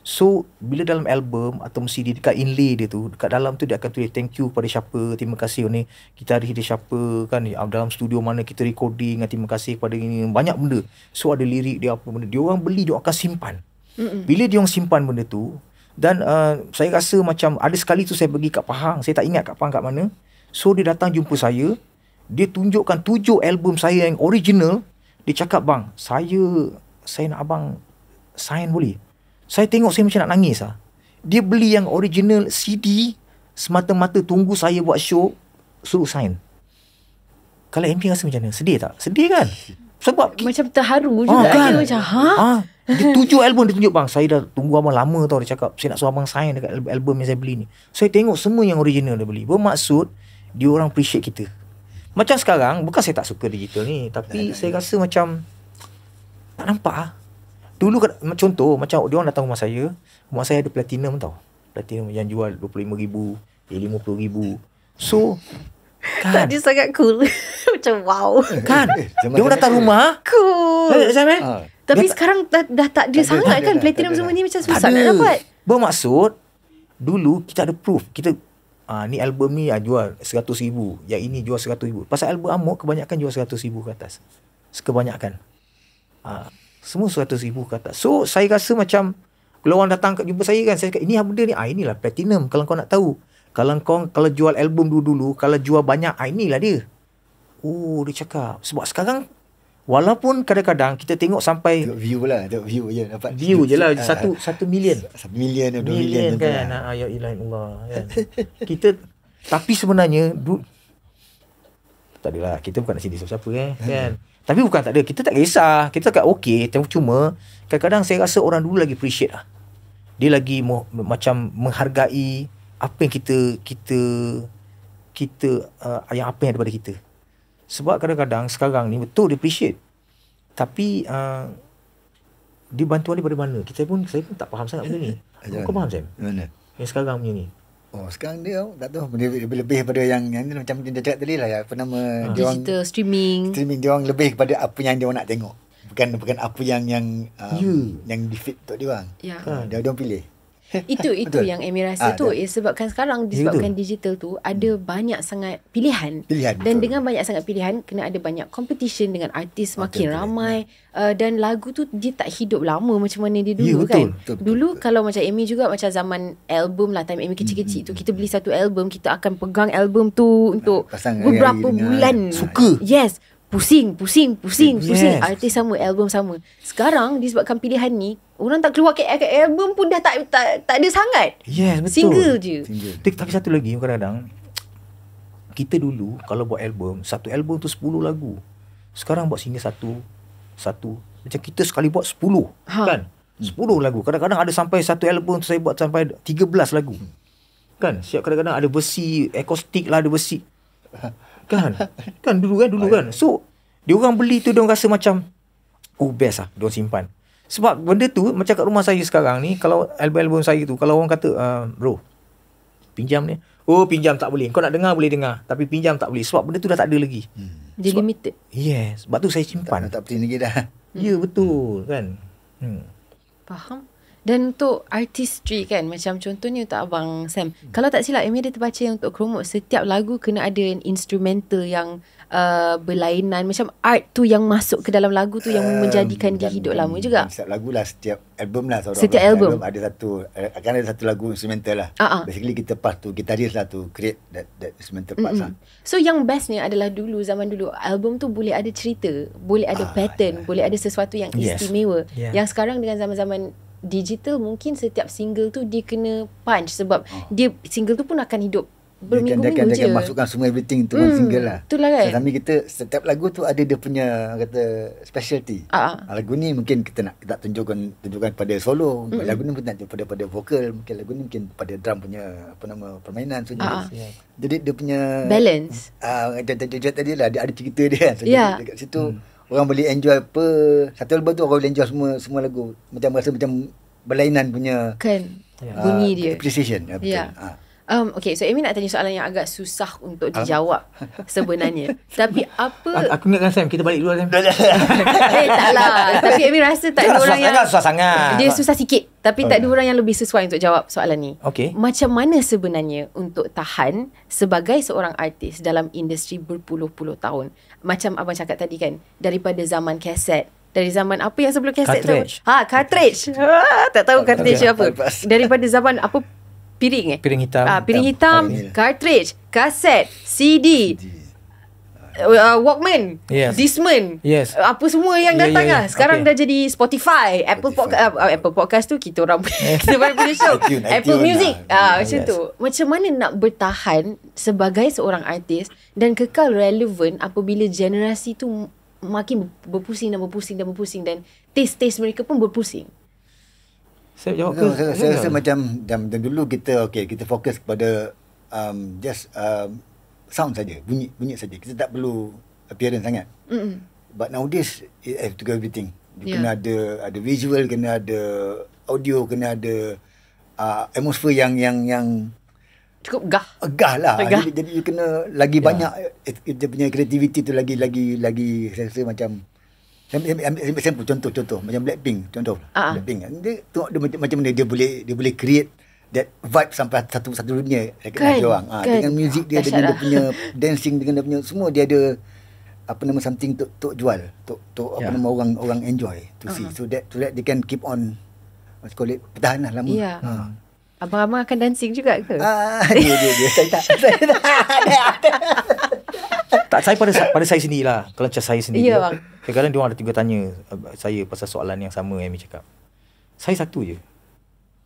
So bila dalam album atau CD, dekat inlay dia tu, dekat dalam tu dia akan tulis thank you kepada siapa, terima kasih ni kita hari dia siapa kan, dalam studio mana kita recording, terima kasih kepada ini, banyak benda. So ada lirik dia, apa benda dia orang beli, dia akan simpan. Bila dia orang simpan benda tu, dan saya rasa macam ada sekali tu saya pergi kat Pahang, saya tak ingat kat Pahang kat mana. So dia datang jumpa saya, dia tunjukkan 7 album saya yang original. Dia cakap, bang, saya nak abang sign boleh? Saya tengok, saya macam nak nangis lah. Dia beli yang original CD semata-mata tunggu saya buat show, suruh sign. Kalau MP rasa macam mana? Sedih tak? Sedih kan? Sebab macam terharu juga kan? Macam dia 7 album dia tunjuk, bang, saya dah tunggu abang lama tau. Dia cakap, saya nak suruh abang sign dekat album yang saya beli ni. Saya tengok semua yang original dia beli. Bermaksud dia orang appreciate kita. Macam sekarang, bukan saya tak suka digital ni, tapi saya rasa macam tak nampak lah. Dulu contoh, macam dia orang datang rumah saya ada platinum tau. Platinum yang jual 25,000, 50,000. So kan, dia sangat cool. Macam wow kan, dia orang datang rumah cool. Tapi sekarang dah tak ada sangat kan. Platinum semua ni macam susah nak dapat. Bermaksud dulu kita ada proof. Kita ni album ni jual 100,000, yang ini jual 100,000. Pasal album Amok kebanyakan jual 100,000 ke atas. Kebanyakan semua 100,000 ke atas. So saya rasa macam kalau orang datang jumpa saya kan, saya cakap, ini apa benda ni? Inilah platinum. Kalau kau nak tahu, kalau jual album dulu, kalau jual banyak, inilah dia. Dia cakap. Sebab sekarang walaupun kadang-kadang kita tengok sampai tengok view je dapat view je lah 1 million 1 million 2 million kan. Ya ilah Allah kan. Kita tapi sebenarnya tak adalah, kita bukan nak sedih siapa kan. Tapi bukan tak ada, kita tak kisah, kita tak okey. Cuma kadang-kadang saya rasa orang dulu lagi appreciate lah. Dia lagi macam menghargai apa yang kita yang apa yang ada pada kita. Sebab kadang-kadang sekarang ni betul dia appreciate, tapi dia bantuan daripada mana? Saya pun tak faham sangat benda ni. Kau faham Sam? Mana? Yang sekarang punya ni. Sekarang dia tak tahu, lebih pada yang ni macam dia cakap tadi lah, apa nama dia orang, digital streaming dia orang lebih kepada apa yang dia orang nak tengok, bukan apa yang di feed untuk dia orang. Dia orang pilih. Itu yang Amy rasa tu sebabkan sekarang disebabkan digital tu ada banyak sangat pilihan. Dan betul. Dengan banyak sangat pilihan kena ada banyak competition dengan artis makin ramai. Dan lagu tu dia tak hidup lama macam mana dia dulu kan. Dulu kalau macam Amy juga macam zaman album lah, time Amy kecil-kecil tu kita beli satu album, kita akan pegang album tu untuk beberapa bulan. Suka. Yes. Pusing. Artis sama, album sama. Sekarang disebabkan pilihan ni, orang tak keluar album pun dah tak ada sangat. Yes, betul. Single je. Tapi satu lagi, kadang-kadang kita dulu kalau buat album, satu album tu 10 lagu. Sekarang buat single satu. Macam kita sekali buat 10 kan? 10 lagu. Kadang-kadang ada sampai satu album tu saya buat sampai 13 lagu. Kan? Siap kadang-kadang ada versi akustik lah, ada versi kan dulu kan. So dia orang beli tu, dia orang rasa macam best lah, dia orang simpan. Sebab benda tu macam kat rumah saya sekarang ni, kalau album-album saya tu, kalau orang kata bro pinjam ni, pinjam tak boleh, kau nak dengar boleh dengar, tapi pinjam tak boleh sebab benda tu dah tak ada lagi. Dia limited. Yes, sebab tu saya simpan. Tak penting lagi dah. Ya betul kan. Faham. Dan untuk artistry kan, macam contohnya untuk Abang Sam, kalau tak silap Amy ada terbaca untuk Chromos, setiap lagu kena ada instrumental yang berlainan, macam art tu yang masuk ke dalam lagu tu yang menjadikan dia hidup lama juga. Setiap lagu lah, setiap album lah. Setiap album ada satu, akan ada satu lagu instrumental lah. Basically kita pas tu, gitaris lah tu create that instrumental parts lah. So yang bestnya adalah dulu, zaman dulu, album tu boleh ada cerita, boleh ada pattern, boleh ada sesuatu yang istimewa. Yang sekarang dengan zaman-zaman digital, mungkin setiap single tu dia kena punch, sebab dia single tu pun akan hidup berminggu-minggu je. Dia akan masukkan semua everything tu single lah. Itulah kan. Tapi kita setiap lagu tu ada dia punya kata specialty. Lagu ni mungkin kita nak tunjukkan pada solo. Lagu ni mungkin nak pada vokal. Mungkin lagu ni mungkin pada drum punya permainan. So jadi dia punya balance. Tadi lah ada cerita dia. So dekat situ orang boleh enjoy satu album tu orang boleh enjoy semua lagu. Macam rasa macam berlainan punya bunyi dia. Appreciation. Betul. Okay, so Amy nak tanya soalan yang agak susah untuk dijawab sebenarnya. Tapi apa... Aku ingatkan Sam, kita balik dulu Sam. Taklah. Tapi Amy rasa tak ada orang yang... Susah sangat. Dia susah sikit. Tapi tak ada orang yang lebih sesuai untuk jawab soalan ni. Okay. Macam mana sebenarnya untuk tahan sebagai seorang artis dalam industri berpuluh-puluh tahun? Macam Abang cakap tadi kan, daripada zaman kaset, dari zaman apa yang sebelum kaset tu? Cartridge. Tak tahu cartridge apa. Daripada zaman apa? Piring Piring hitam, cartridge, kaset, CD, Walkman, Discman, apa semua yang datang lah. Sekarang dah jadi Spotify, Apple Podcast tu kita orang kita punya show, Apple Music macam tu. Macam mana nak bertahan sebagai seorang artis dan kekal relevan apabila generasi tu makin berpusing dan taste mereka pun berpusing? Saya jawab ke? Saya rasa macam dulu kita fokus kepada just sound saja, bunyi saja. Kita tak perlu appearance sangat. But nowadays it have to go everything. Kena ada visual, kena ada audio, kena ada atmosphere yang cukup gah lah. Jadi you kena lagi banyak dia punya creativity tu lagi saya rasa macam ambil sampel contoh macam Blackpink Blackpink dia tengok dia macam mana dia boleh create that vibe sampai satu dunia dekat orang dengan music dia, dengan dia punya dancing, dengan dia punya semua, dia ada something untuk jual, untuk orang enjoy to see, so that they can keep on bertahan lah lama. Abang-abang akan dancing juga ke? Dia saya tak tak, saya pada saya sendirilah. Kalau macam saya sendiri, bang. kadang-kadang dia orang ada juga tanya saya pasal soalan yang sama yang Amy cakap. Saya satu je.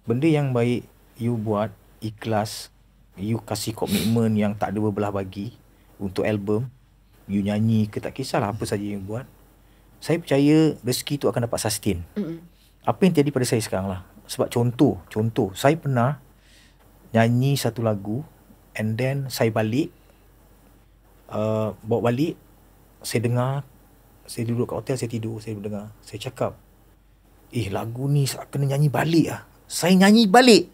Benda yang baik you buat, ikhlas, you kasih komitmen yang tak ada berbelah bagi untuk album, you nyanyi ke tak kisahlah apa saja you buat. Saya percaya rezeki tu akan dapat sustain. Apa yang terjadi pada saya sekarang lah. Sebab contoh, saya pernah nyanyi satu lagu and then saya balik, bawa balik, saya dengar, saya duduk kat hotel, saya tidur, saya dengar, saya cakap, lagu ni saya kena nyanyi balik lah. Saya nyanyi balik.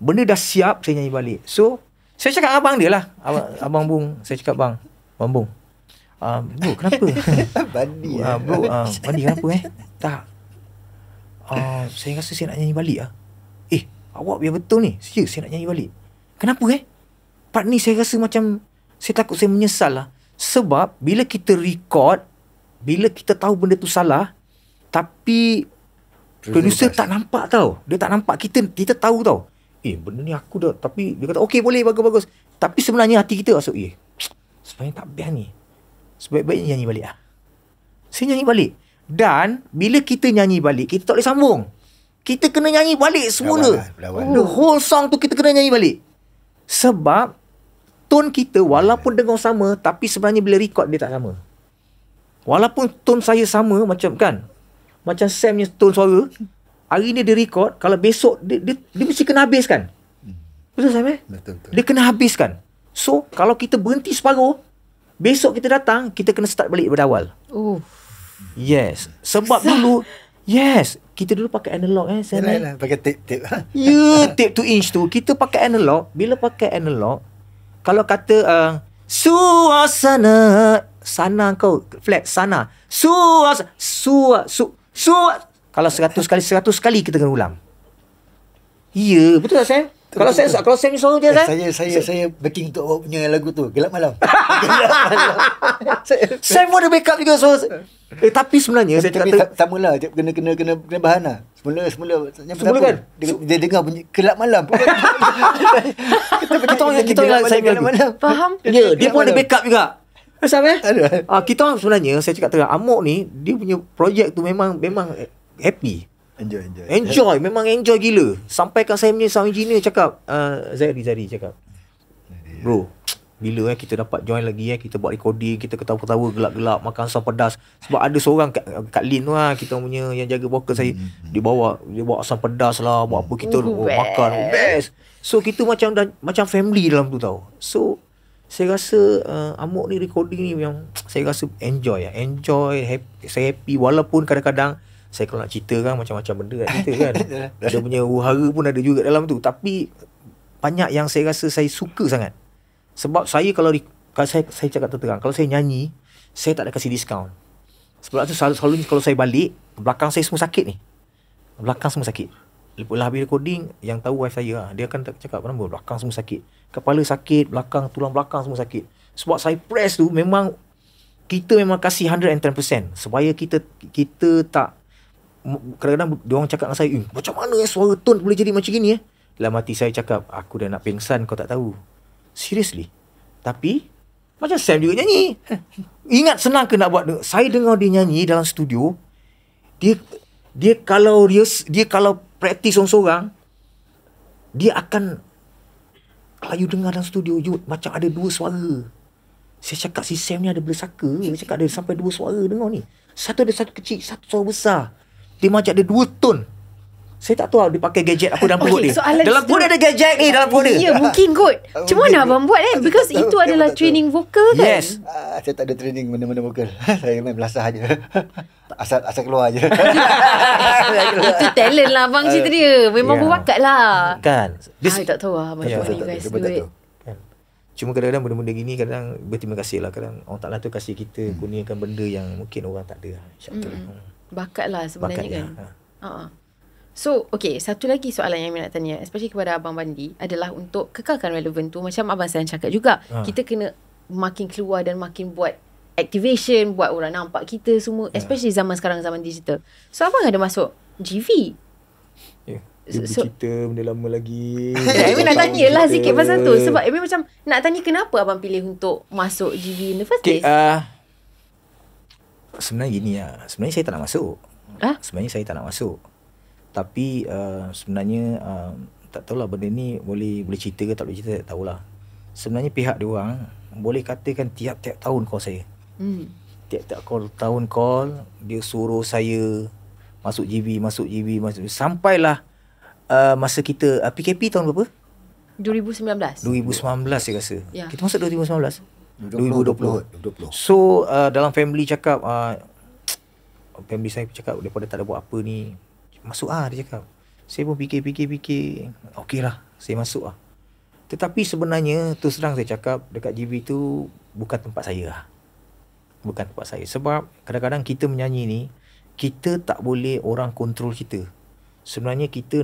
Benda dah siap, saya nyanyi balik. So, saya cakap abang dia lah, Abang Bung, saya cakap Bang Bung, bro kenapa? Bandi bro, Bandi kenapa Tak, saya rasa saya nak nyanyi balik lah. awak biar betul ni. Saya nak nyanyi balik. Kenapa part ni saya rasa macam saya takut saya menyesal lah. Sebab bila kita record, bila kita tahu benda tu salah, tapi producer tak nampak tau. Dia tak nampak. Kita tahu tau. Benda ni aku dah. Tapi dia kata okey boleh, bagus-bagus. Tapi sebenarnya hati kita rasa sebenarnya tak best ni. Sebaik-baiknya nyanyi balik lah. Saya nyanyi balik. Dan bila kita nyanyi balik, kita tak boleh sambung. Kita kena nyanyi balik semula. The whole song tu kita kena nyanyi balik. Sebab tone kita walaupun dengar sama, tapi sebenarnya bila record dia tak sama. Walaupun tone saya sama macam Sam punya tone suara, hari ni dia record, kalau besok dia mesti kena habiskan. Betul Sam Betul. Dia kena habiskan. So kalau kita berhenti separuh, besok kita datang, kita kena start balik daripada awal. Yes. Sebab dulu kita dulu pakai analog Sam. Pakai tape. Tape 2 inch tu kita pakai analog. Bila pakai analog, kalau kata suasana sana kau flat sana. Kalau 100 kali kita kena ulang. Ya, betul tak Sam? Kalau Sam ni suara je Saya backing untuk awak punya lagu tu, Gelap Malam. Sam pun ada backup juga suara. Tapi sebenarnya saya cakap samalah, kena bahan lah. Semula kan? Dia dengar bunyi Gelap Malam. kita saya Gelap Malam. Faham? Ya, dia pun ada backup juga. Sam Ada. Kita orang sebenarnya saya cakap terang, Amok ni dia punya projek tu memang happy. Enjoy, memang enjoy gila. Sampaikan saya punya sound engineer cakap, Zahri cakap, bro, bila kita dapat join lagi kita buat recording, kita ketawa-ketawa gelap-gelap, makan asam pedas. Sebab ada seorang kat Lin tu kita punya yang jaga vokal saya, dia bawa asam pedas lah, buat apa, kita makan best. So kita macam family dalam tu tau. So saya rasa Amok ni recording ni yang saya rasa enjoy, saya happy. Walaupun kadang-kadang saya kalau nak cerita kan macam-macam benda kat kita kan. Dia punya uhara pun ada juga dalam tu. Tapi banyak yang saya rasa saya suka sangat. Sebab saya kalau saya cakap terang, kalau saya nyanyi, saya tak ada kasih diskaun. Sebab tu selalu kalau saya balik, belakang saya semua sakit ni. Belakang semua sakit. Lepas habis recording, yang tahu wife saya lah, dia akan cakap kenapa belakang semua sakit. Kepala sakit, tulang belakang semua sakit. Sebab saya press tu memang kita memang kasih 110% supaya kita tak. Kadang-kadang diorang cakap dengan saya, macam mana suara tone boleh jadi macam gini Dalam hati saya cakap, aku dah nak pingsan kau tak tahu. Seriously. Tapi macam Sam juga nyanyi. Ingat senang ke nak buat. Saya dengar dia nyanyi dalam studio, dia kalau praktis seorang-seorang, dia akan, kalau you dengar dalam studio, macam ada dua suara. Saya cakap si Sam ni ada bersaka. Dia cakap ada sampai dua suara dengar ni. Satu ada satu kecil, satu suara besar. Dia macam ada dua tone. Saya tak tahu dia pakai gadget apa dalam perut dia. Dalam perut dia ada gadget ni dalam perut dia. Ya, mungkin kot. Macam mana abang buat Because itu adalah training vokal kan? Yes. Saya tak ada training mana-mana vokal. Saya main belasah je. Asal keluar je. Itu talent lah abang cerita dia. Memang berbakat lah. Kan. I tak tahu lah. Macam you guys do it. Cuma kadang-kadang benda-benda gini kadang berterima kasih lah. Kadang Allah Ta'ala tu kasih kita kurniakan benda yang mungkin orang tak ada. Bakat lah sebenarnya kan. So, okay, satu lagi soalan yang saya nak tanya, especially kepada Abang Bandi, adalah untuk kekalkan relevan tu. Macam Abang San cakap juga, kita kena makin keluar dan makin buat activation, buat orang nampak kita semua, especially zaman sekarang, zaman digital. So, Abang ada masuk GV? Dia bercerita benda lama lagi. Amy nak tanya lah sikit pasal tu. Sebab Amy macam nak tanya kenapa Abang pilih untuk masuk GV in the first place? Sebenarnya gini lah. Sebenarnya saya tak nak masuk. Tapi sebenarnya tak tahulah benda ni boleh cerita ke tak boleh cerita, tak tahulah. Sebenarnya pihak dia orang boleh katakan tiap-tiap tahun call saya. Tiap-tiap tahun call, dia suruh saya masuk GV. Sampailah masa kita PKP tahun berapa? 2019 saya rasa. Ya. Kita masuk 2019. 2020. So dalam family cakap, family saya cakap daripada tak ada buat apa ni, masuk dia cakap. Saya pun fikir okey lah, saya masuk lah. Tetapi sebenarnya terus terang saya cakap, dekat GV tu bukan tempat saya lah. Bukan tempat saya. Sebab kadang-kadang kita menyanyi ni, kita tak boleh orang kontrol kita. Sebenarnya kita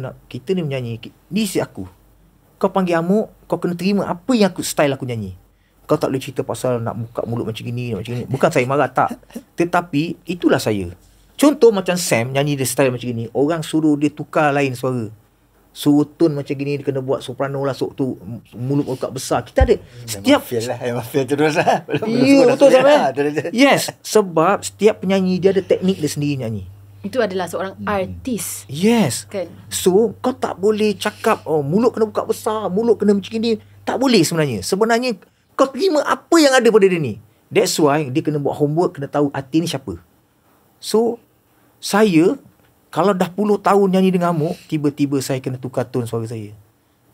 ni menyanyi, ni si aku. Kau panggil amuk, kau kena terima apa yang style aku nyanyi. Kau tak boleh cerita pasal nak buka mulut macam gini, macam ni. Bukan saya marah, tak. Tetapi itulah saya. Contoh macam Sam nyanyi dia style macam gini, orang suruh dia tukar lain suara. Suruh tone macam gini, dia kena buat soprano lah, tu mulut buka besar. Kita ada setiap feel terus lah. Ya, betul Sam. Yes, sebab setiap penyanyi dia ada teknik dia sendiri nyanyi. Itu adalah seorang artis. Yes. Kan? So, kau tak boleh cakap, mulut kena buka besar, mulut kena macam ni. Tak boleh sebenarnya. Sebenarnya, kau terima apa yang ada pada dia ni. That's why, dia kena buat homework, kena tahu artis ni siapa. So, saya, kalau dah puluh tahun nyanyi dengan amuk, tiba-tiba saya kena tukar tone suara saya.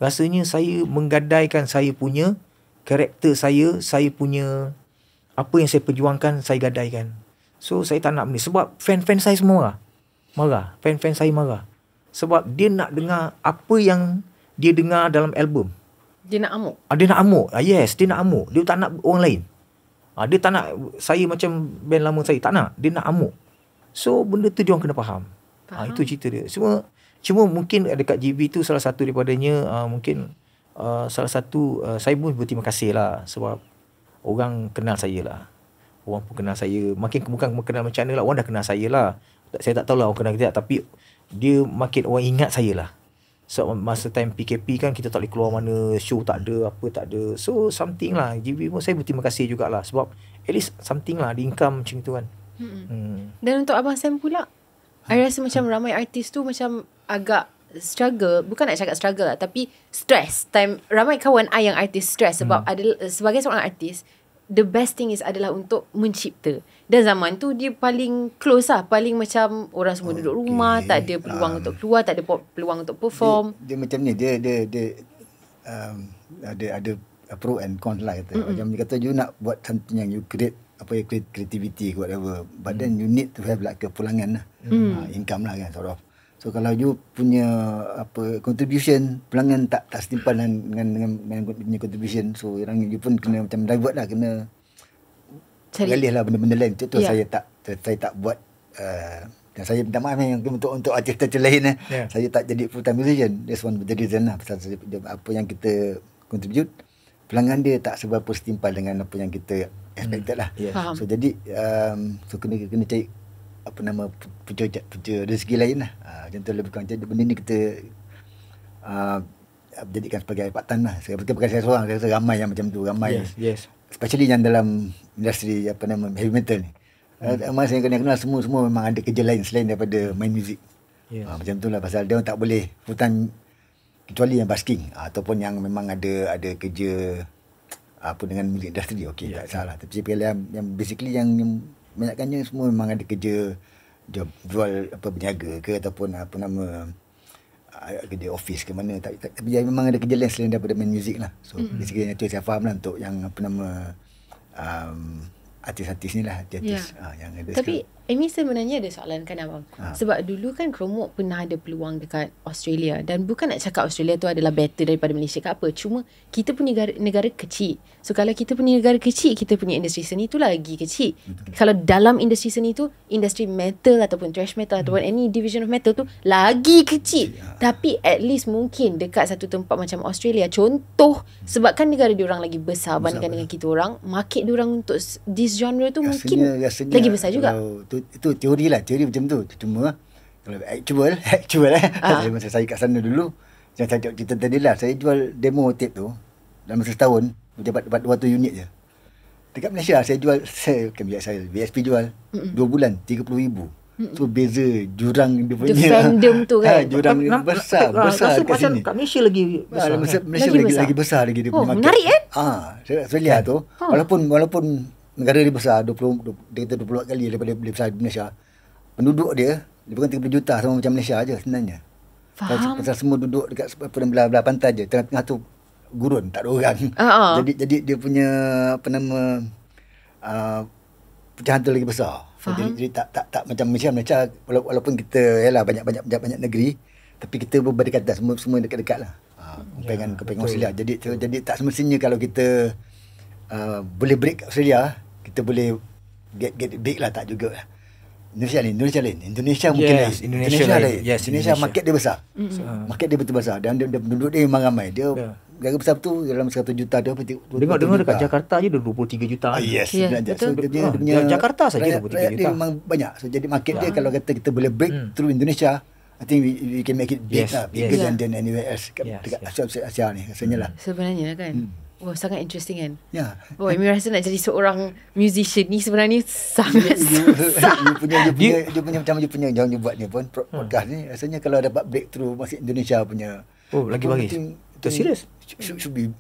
Rasanya saya menggadaikan saya punya karakter saya punya, apa yang saya perjuangkan, saya gadaikan. So, saya tak nak benda. Sebab fan-fan saya semua marah. Fan-fan saya marah. Sebab dia nak dengar apa yang dia dengar dalam album. Dia nak amuk. Dia nak amuk. Yes, dia nak amuk. Dia tak nak orang lain. Dia tak nak saya macam band lama saya. Tak nak. Dia nak amuk. So, benda tu dia orang kena faham. Itu cerita dia. Cuma mungkin dekat GB tu salah satu daripadanya, mungkin salah satu, saya pun berterima kasih lah. Sebab orang kenal saya lah. Orang pun kenal saya. Bukan kenal macam mana lah. Orang dah kenal saya lah. Saya tak tahulah orang kenal kita. Tapi dia makin orang ingat saya lah. So masa time PKP kan kita tak boleh keluar mana. Show tak ada. Apa tak ada. So something lah. GB pun saya berterima kasih jugalah. Sebab at least something lah. Ada income macam tu kan. Dan untuk Abang Sam pula, I rasa macam ramai artis tu macam agak struggle. Bukan nak cakap struggle lah. Tapi stress. Ramai kawan I yang artis stress. Sebab sebagai seorang artis, the best thing is adalah untuk mencipta. Dan zaman tu dia paling close lah. Paling macam orang semua duduk rumah. Tak ada peluang untuk keluar. Tak ada peluang untuk perform. Dia macam ni. Dia ada pro and con lah kata. Macam dia kata, you nak buat something yang you create, creativity whatever. But then you need to have like kepulangan lah. Income lah kan, sort of. So kalau you punya contribution, pelanggan tak setimpal dengan punya contribution, so you pun kena macam divert lah, kena galih lah benda-benda lain. Contoh saya tak buat, dan saya minta maaf untuk artis-artis lain saya tak jadi full time musician. That's one of the reason lah, pasal apa yang kita contribute, pelanggan dia tak seberapa setimpal dengan apa yang kita expected lah. So jadi so kena cari punca rezeki lain lah. Contoh lebih kurang macam benda ni kita jadikan sebagai part time lah. Bukan saya seorang, saya rasa ramai yang macam tu, ramai. Yes. Especially yang dalam industri heavy metal ni. Masa yang kenal semua memang ada kerja lain selain daripada main muzik. Macam tu lah, pasal dia orang tak boleh full time, kecuali yang basking ataupun yang memang ada kerja dengan muzik industri. Okey, tak salah. Tapi yang basically yang banyakkannya semua memang ada kerja jual berniaga ke ataupun kerja office ke mana. Tapi memang ada kerja lain selain daripada main muzik lah. So basically itu saya faham lah untuk yang artis-artis ni lah, artis yang ada. Tapi Amy sebenarnya ada soalan kan abang. Sebab dulu kan Kromok pernah ada peluang dekat Australia. Dan bukan nak cakap Australia tu adalah better daripada Malaysia ke apa. Cuma kita punya negara kecil. So kalau kita punya negara kecil, kita punya industri seni tu lagi kecil. Kalau dalam industri seni tu, industri metal ataupun thrash metal ataupun any division of metal tu lagi kecil. Tapi at least mungkin dekat satu tempat macam Australia, contoh, sebab kan negara diorang lagi besar bandingkan dengan kita orang, market diorang untuk this genre tu mungkin lagi besar juga. Itu teori lah, teori macam tu. Cuma kalau actual masa saya kat sana dulu, yang saya cerita tadi lah, saya jual demo tape tu dalam masa setahun dapat 200 unit je. Dekat Malaysia saya jual, VSP jual 2 bulan 30,000. So beza jurang dia punya the fandom tu kan. Jurang besar kat sini. Kat Malaysia lagi besar. Malaysia lagi besar lagi dia punya market. Menarik kan? Australia tu walaupun negara dia besar 20 kali daripada besar Malaysia, penduduk dia lebih kurang 30 juta, sama macam Malaysia aja sebenarnya. Faham. Pasal semua duduk dekat belah pantai je, tengah-tengah tu gurun, tak ada orang. Jadi dia punya pecahan tu lagi besar. Jadi tak macam Malaysia walaupun kita banyak negeri, tapi kita berdekatan, semua dekat-dekat lah. Kepengan Australia. Jadi tak semestinya kalau kita boleh break kat Australia, kita boleh get big lah, tak juga lah. Indonesia lain. Indonesia mungkin lain. Indonesia lain. Indonesia market dia besar. Market dia betul besar dan penduduk dia memang ramai. Dia negara besar tu dalam 100 juta dia dengar dekat Jakarta je 23 juta. Yes. Betul. Dia punya Jakarta saja 23 juta. Dia memang banyak. So jadi market dia kalau kata kita boleh break through Indonesia, I think we can make it big lah, bigger than anywhere else dekat Asia ni rasanya lah. Sebenarnya kan. Oh, sangat interesting kan. Ya. Oh, Amy rasa nak jadi seorang musician ni sebenarnya sangat susah. Dia punya macam dia punya jangan buat ni pun podcast ni rasanya kalau dapat breakthrough masuk Indonesia punya. Oh, lagi bagus. Itu serius. Should be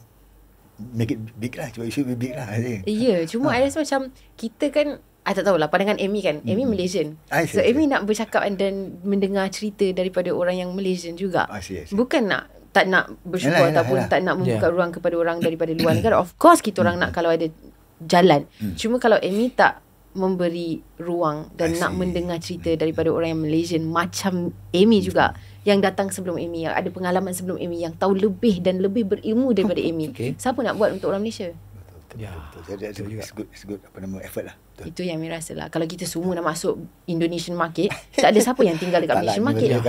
make it big lah. Should be big lah. Ya, cuma I rasa macam kita kan I tak tahulah pandangan Amy kan. Amy Malaysian. So Amy nak bercakap dan mendengar cerita daripada orang yang Malaysian juga. Bukan tak nak bersyukur ataupun tak nak membuka ruang kepada orang daripada luar negara. Of course kita orang nak kalau ada jalan. Cuma kalau Amy tak memberi ruang dan nak mendengar cerita daripada orang yang Malaysian macam Amy juga, yang datang sebelum Amy, yang ada pengalaman sebelum Amy, yang tahu lebih dan lebih berilmu daripada Amy. Siapa nak buat untuk orang Malaysia? Betul. It's good effort lah. Betul. Itu yang Amy rasa lah. Kalau kita semua nak masuk Indonesian market, tak ada siapa yang tinggal dekat Malaysian market.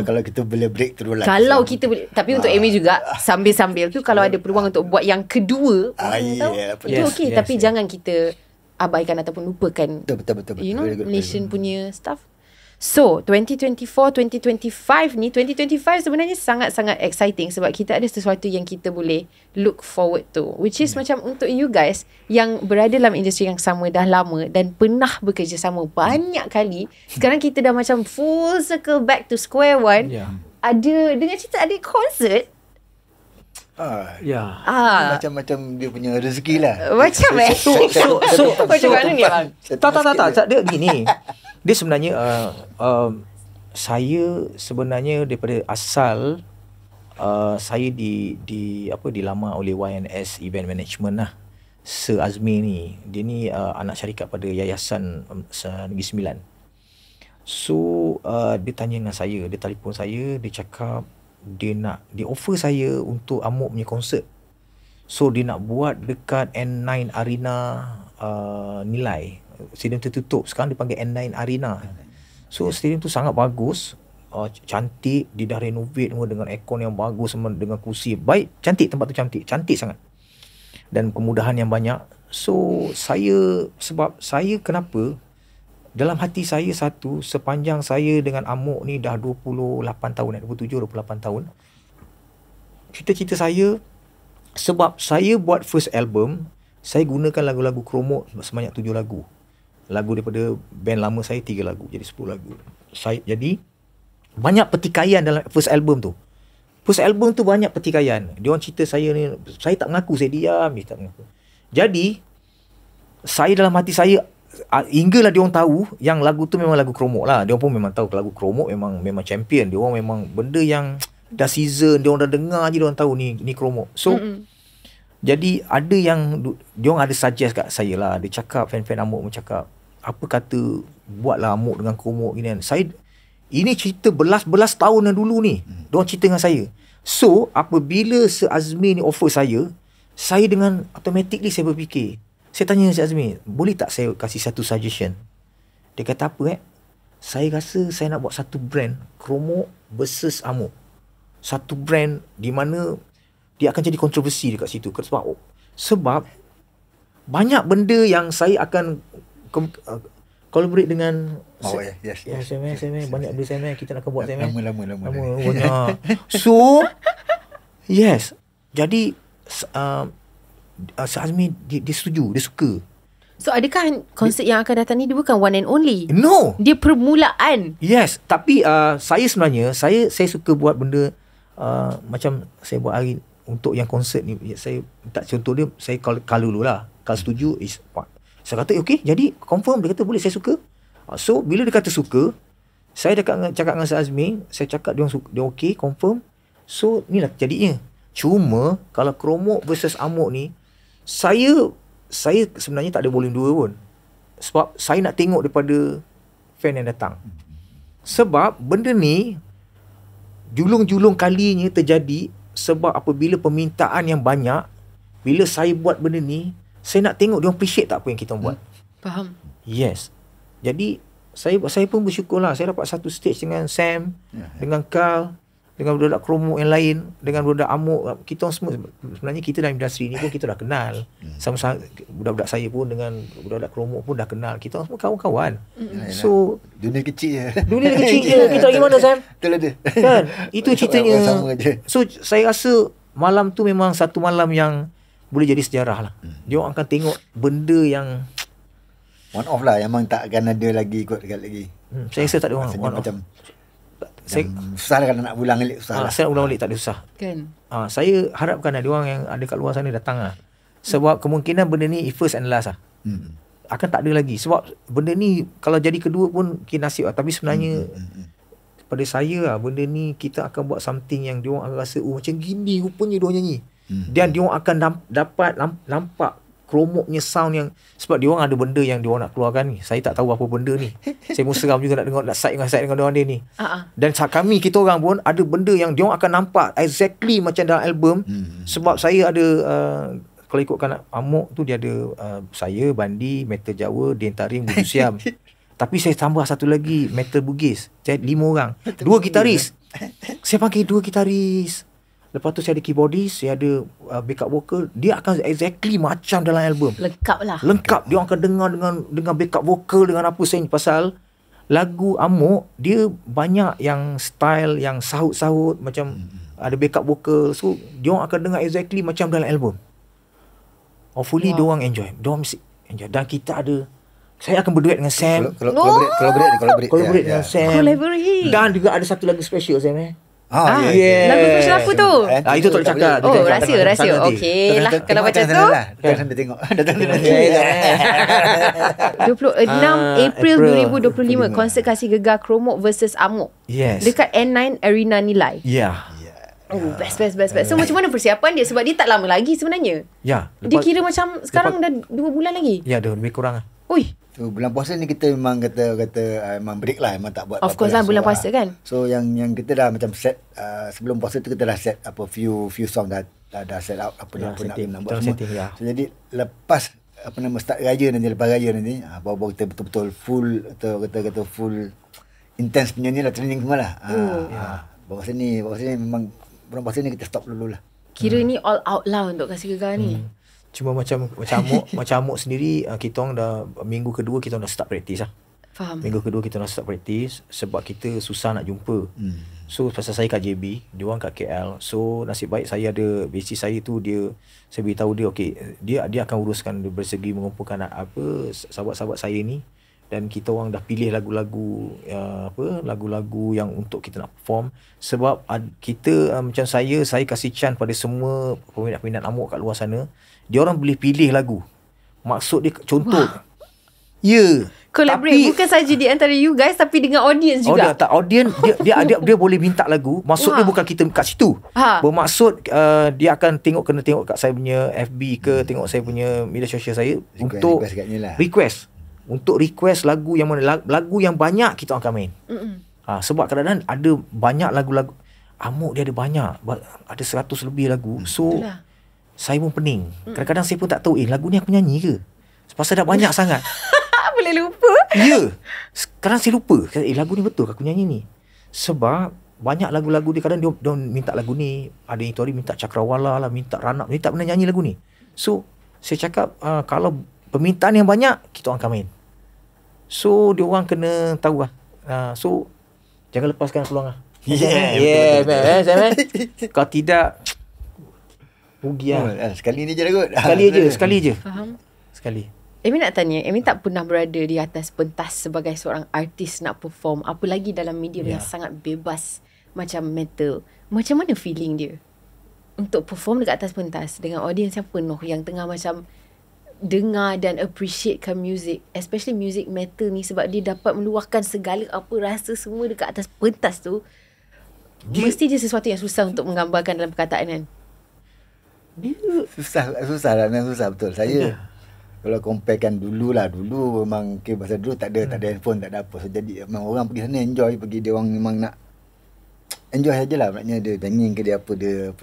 Kalau kita boleh break through lah. Kalau kita boleh. Tapi untuk Amy juga, sambil-sambil tu kalau ada peluang untuk buat yang kedua, itu okey. Tapi jangan kita abaikan ataupun lupakan betul. You know, Malaysian punya stuff. So 2024, 2025 ni, 2025 sebenarnya sangat-sangat exciting sebab kita ada sesuatu yang kita boleh look forward to, which is macam untuk you guys yang berada dalam industri yang sama dah lama dan pernah bekerjasama banyak kali. Sekarang kita dah macam full circle back to square one. Ada dengar cerita ada konsert. Macam dia punya rezeki lah. Macam macam mana ni bang? Tak dia gini. Dia sebenarnya saya sebenarnya daripada asal saya dilamar oleh YNS Event Management lah. Sir Azmi ni. Dia ni anak syarikat pada Yayasan Negeri Sembilan. So dia tanya dengan saya, dia telefon saya, dia cakap dia offer saya untuk Amok punya konsert. So dia nak buat dekat N9 Arena Nilai. Stadium tertutup. Sekarang dia panggil N9 Arena. So stadium tu sangat bagus, cantik. Dia dah renovate semua dengan aircon yang bagus, dengan kursi baik. Cantik, tempat tu cantik sangat. Dan kemudahan yang banyak. So sebab saya kenapa dalam hati saya sepanjang saya dengan Amok ni dah 28 tahun, 27-28 tahun, cita-cita saya, sebab saya buat first album, saya gunakan lagu-lagu Kromo sebanyak 7 lagu. Lagu daripada band lama saya 3 lagu, jadi 10 lagu. Jadi banyak pertikaian dalam first album tu. First album tu banyak pertikaian. Dia orang cerita saya ni, saya tak mengaku, saya diam, dia tak mengaku. Jadi saya dalam hati saya, hinggalah dia orang tahu yang lagu tu memang lagu Kromo lah. Dia orang pun memang tahu lagu Kromo memang champion. Dia orang memang benda yang dah season, dia orang dah dengar je, dia orang tahu ni Kromo. So jadi ada yang dia orang ada suggest kat saya lah. Dia cakap, fan-fan Amok pun cakap, apa kata buatlah Amok dengan Kromo gini kan. Ini cerita belas tahun yang dulu ni. Dia orang cerita dengan saya. So apabila Sir Azmi ni offer saya dengan automatically saya berfikir. Saya tanya Sir Azmi, boleh tak saya kasih satu suggestion? Dia kata apa saya rasa saya nak buat satu brand Kromo versus Amok. Satu brand di mana dia akan jadi kontroversi dekat situ. Sebab banyak benda yang saya akan collaborate dengan banyak benda saya kita nak buat saya lama. So yes, jadi Sir Azmi dia setuju, dia suka. So adakah konsert yang akan datang ni dia bukan one and only? No, dia permulaan. Yes, tapi saya sebenarnya saya suka buat benda macam saya buat hari untuk yang konsert ni. Saya tak contoh dia, saya call dulu lah. Kalau setuju saya kata okey, jadi confirm. Dia kata boleh, saya suka. So bila dia kata suka, saya cakap dengan Sir Azmi, saya cakap dia okey, confirm. So inilah jadinya. Cuma kalau Kromo versus Amok ni, saya sebenarnya tak ada volume 2 pun. Sebab saya nak tengok daripada fan yang datang. Sebab benda ni julung-julung kalinya terjadi sebab apabila permintaan yang banyak, bila saya buat benda ni, saya nak tengok dia appreciate tak apa yang kita buat. Faham. Yes. Jadi saya pun bersyukur lah. Saya dapat satu stage dengan Sam, dengan Carl, dengan budak-budak Kromok yang lain, dengan budak-budak Amok. Kita semua sebenarnya kita dalam industri ni pun kita dah kenal. Sama-sama budak-budak saya pun dengan budak-budak Kromok pun dah kenal. Kita semua kawan-kawan. So dunia kecil je. Dunia kecil je. Kita lagi mana, Sam? Betul ada. Kan? Itu ceritanya. So saya rasa malam tu memang satu malam yang boleh jadi sejarah lah. Dia orang akan tengok benda yang one off lah. Yang memang tak akan ada lagi kot dekat lagi. Saya rasa tak ada orang one off. Macam susah lah kalau nak ulang balik. Susah lah. Saya nak ulang balik tak ada susah. Kan? Saya harapkan ada orang yang ada kat luar sana datang lah. Sebab kemungkinan benda ni first and last lah. Akan tak ada lagi. Sebab benda ni kalau jadi kedua pun nasib lah. Tapi sebenarnya pada saya lah, benda ni kita akan buat something yang diorang akan rasa macam gini rupanya diorang nyanyi. Dan diorang akan dapat nampak Kromoknya sound yang, sebab diorang ada benda yang diorang nak keluarkan ni. Saya tak tahu apa benda ni. Saya pun seram juga nak dengar, nak side dengan diorang dia ni. Dan kami, kita orang pun ada benda yang diorang akan nampak exactly macam dalam album. Sebab saya ada kalau ikutkan Amok tu dia ada saya, Bandi, Metal Jawa, Dentaring, Budu Siam. Tapi saya tambah satu lagi Metal Bugis. Saya 5 orang. 2 gitaris. Saya panggil 2 gitaris. Lepas tu saya ada keyboardist, saya ada backup vocal. Dia akan exactly macam dalam album. Lengkap lah. Lengkap. Dia akan dengar dengan backup vocal, dengan apa saya. Pasal lagu Amok, dia banyak yang style yang sahut-sahut. Macam ada backup vocal. So, dia akan dengar exactly macam dalam album. Hopefully, dia orang enjoy. Dia orang mesti enjoy. Dan kita ada, saya akan berduet dengan Sam. Collaborate dengan Sam. Dan juga ada satu lagu special, Sam. Lagu special apa tu? Itu tak boleh cakap. Rahsia. Okey lah. Kalau macam tu datang dia tengok. 26 April 2025 konsert Kasih Gegar Kromok versus Amok. Dekat N9 Arena Nilai. Best. So macam mana persiapan dia? Sebab dia tak lama lagi sebenarnya. Dia kira macam sekarang dah 2 bulan lagi. Ya, dah lebih kurang lah. Ui. So bulan puasa ni kita memang kata memang break lah, memang tak buat of course lah, bulan puasa kan. So yang kita dah macam set sebelum puasa tu kita dah set few song dah set out apa nak buat semua. So jadi lepas start raya nanti, lepas raya nanti baru kita betul-betul full atau kata full intense punya ni lah, training semua lah. Baru sini memang bulan puasa ni kita stop dulu lah. Kira ni all out lah untuk Kasih Gegar ni. Cuma macam Amok sendiri, kita orang dah minggu kedua kita dah start practice lah. Faham. Minggu kedua kita dah start practice sebab kita susah nak jumpa. So pasal saya kat JB, dia orang kat KL. So nasib baik saya ada basis saya tu, saya beritahu dia okey, dia akan uruskan dari segi mengumpulkan sahabat-sahabat saya ni, dan kita orang dah pilih lagu-lagu yang untuk kita nak perform. Sebab kita macam saya kasih chance pada semua peminat-peminat Amok kat luar sana. Dia orang boleh pilih lagu. Maksud dia contoh. Collaborate tapi, bukan saja di antara you guys tapi dengan audience juga. Audience dia boleh minta lagu. Maksud dia bukan kita kat situ. Bermaksud dia akan kena tengok kat saya punya FB ke, tengok saya punya media sosial saya untuk request. Untuk request lagu yang mana, lagu yang banyak kita akan main. Sebab kadang-kadang ada banyak lagu-lagu Amok, dia ada banyak, ada 100 lebih lagu. So saya pun pening. Kadang-kadang saya pun tak tahu lagu ni aku nyanyi ke, pasal dah banyak sangat. Boleh lupa. Sekarang saya lupa lagu ni betul aku nyanyi ni. Sebab banyak lagu-lagu dia, kadang dia minta lagu ni, ada yang hari minta Cakrawala lah, minta Ranap, dia tak pernah nyanyi lagu ni. So saya cakap kalau permintaan yang banyak, kita orang akan main. So dia orang kena tahu lah. So jangan lepaskan peluang lah. Kalau tidak rugi lah. Sekali ni je lah kot. Sekali je. Faham? Sekali. Amy nak tanya, Amy tak pernah berada di atas pentas sebagai seorang artis nak perform, apa lagi dalam medium yang sangat bebas macam metal. Macam mana feeling dia untuk perform dekat atas pentas dengan audience yang penuh, yang tengah macam dengar dan appreciatekan music, especially music metal ni, sebab dia dapat meluahkan segala apa rasa semua dekat atas pentas tu. Mesti dia sesuatu yang susah untuk menggambarkan dalam perkataan kan. Susah lah, memang susah betul. Saya kalau comparekan dulu memang pasal dulu tak ada handphone, tak ada apa. So jadi memang orang pergi sana enjoy, dia orang memang nak enjoy sajalah. Maknanya dia banging ke dia beat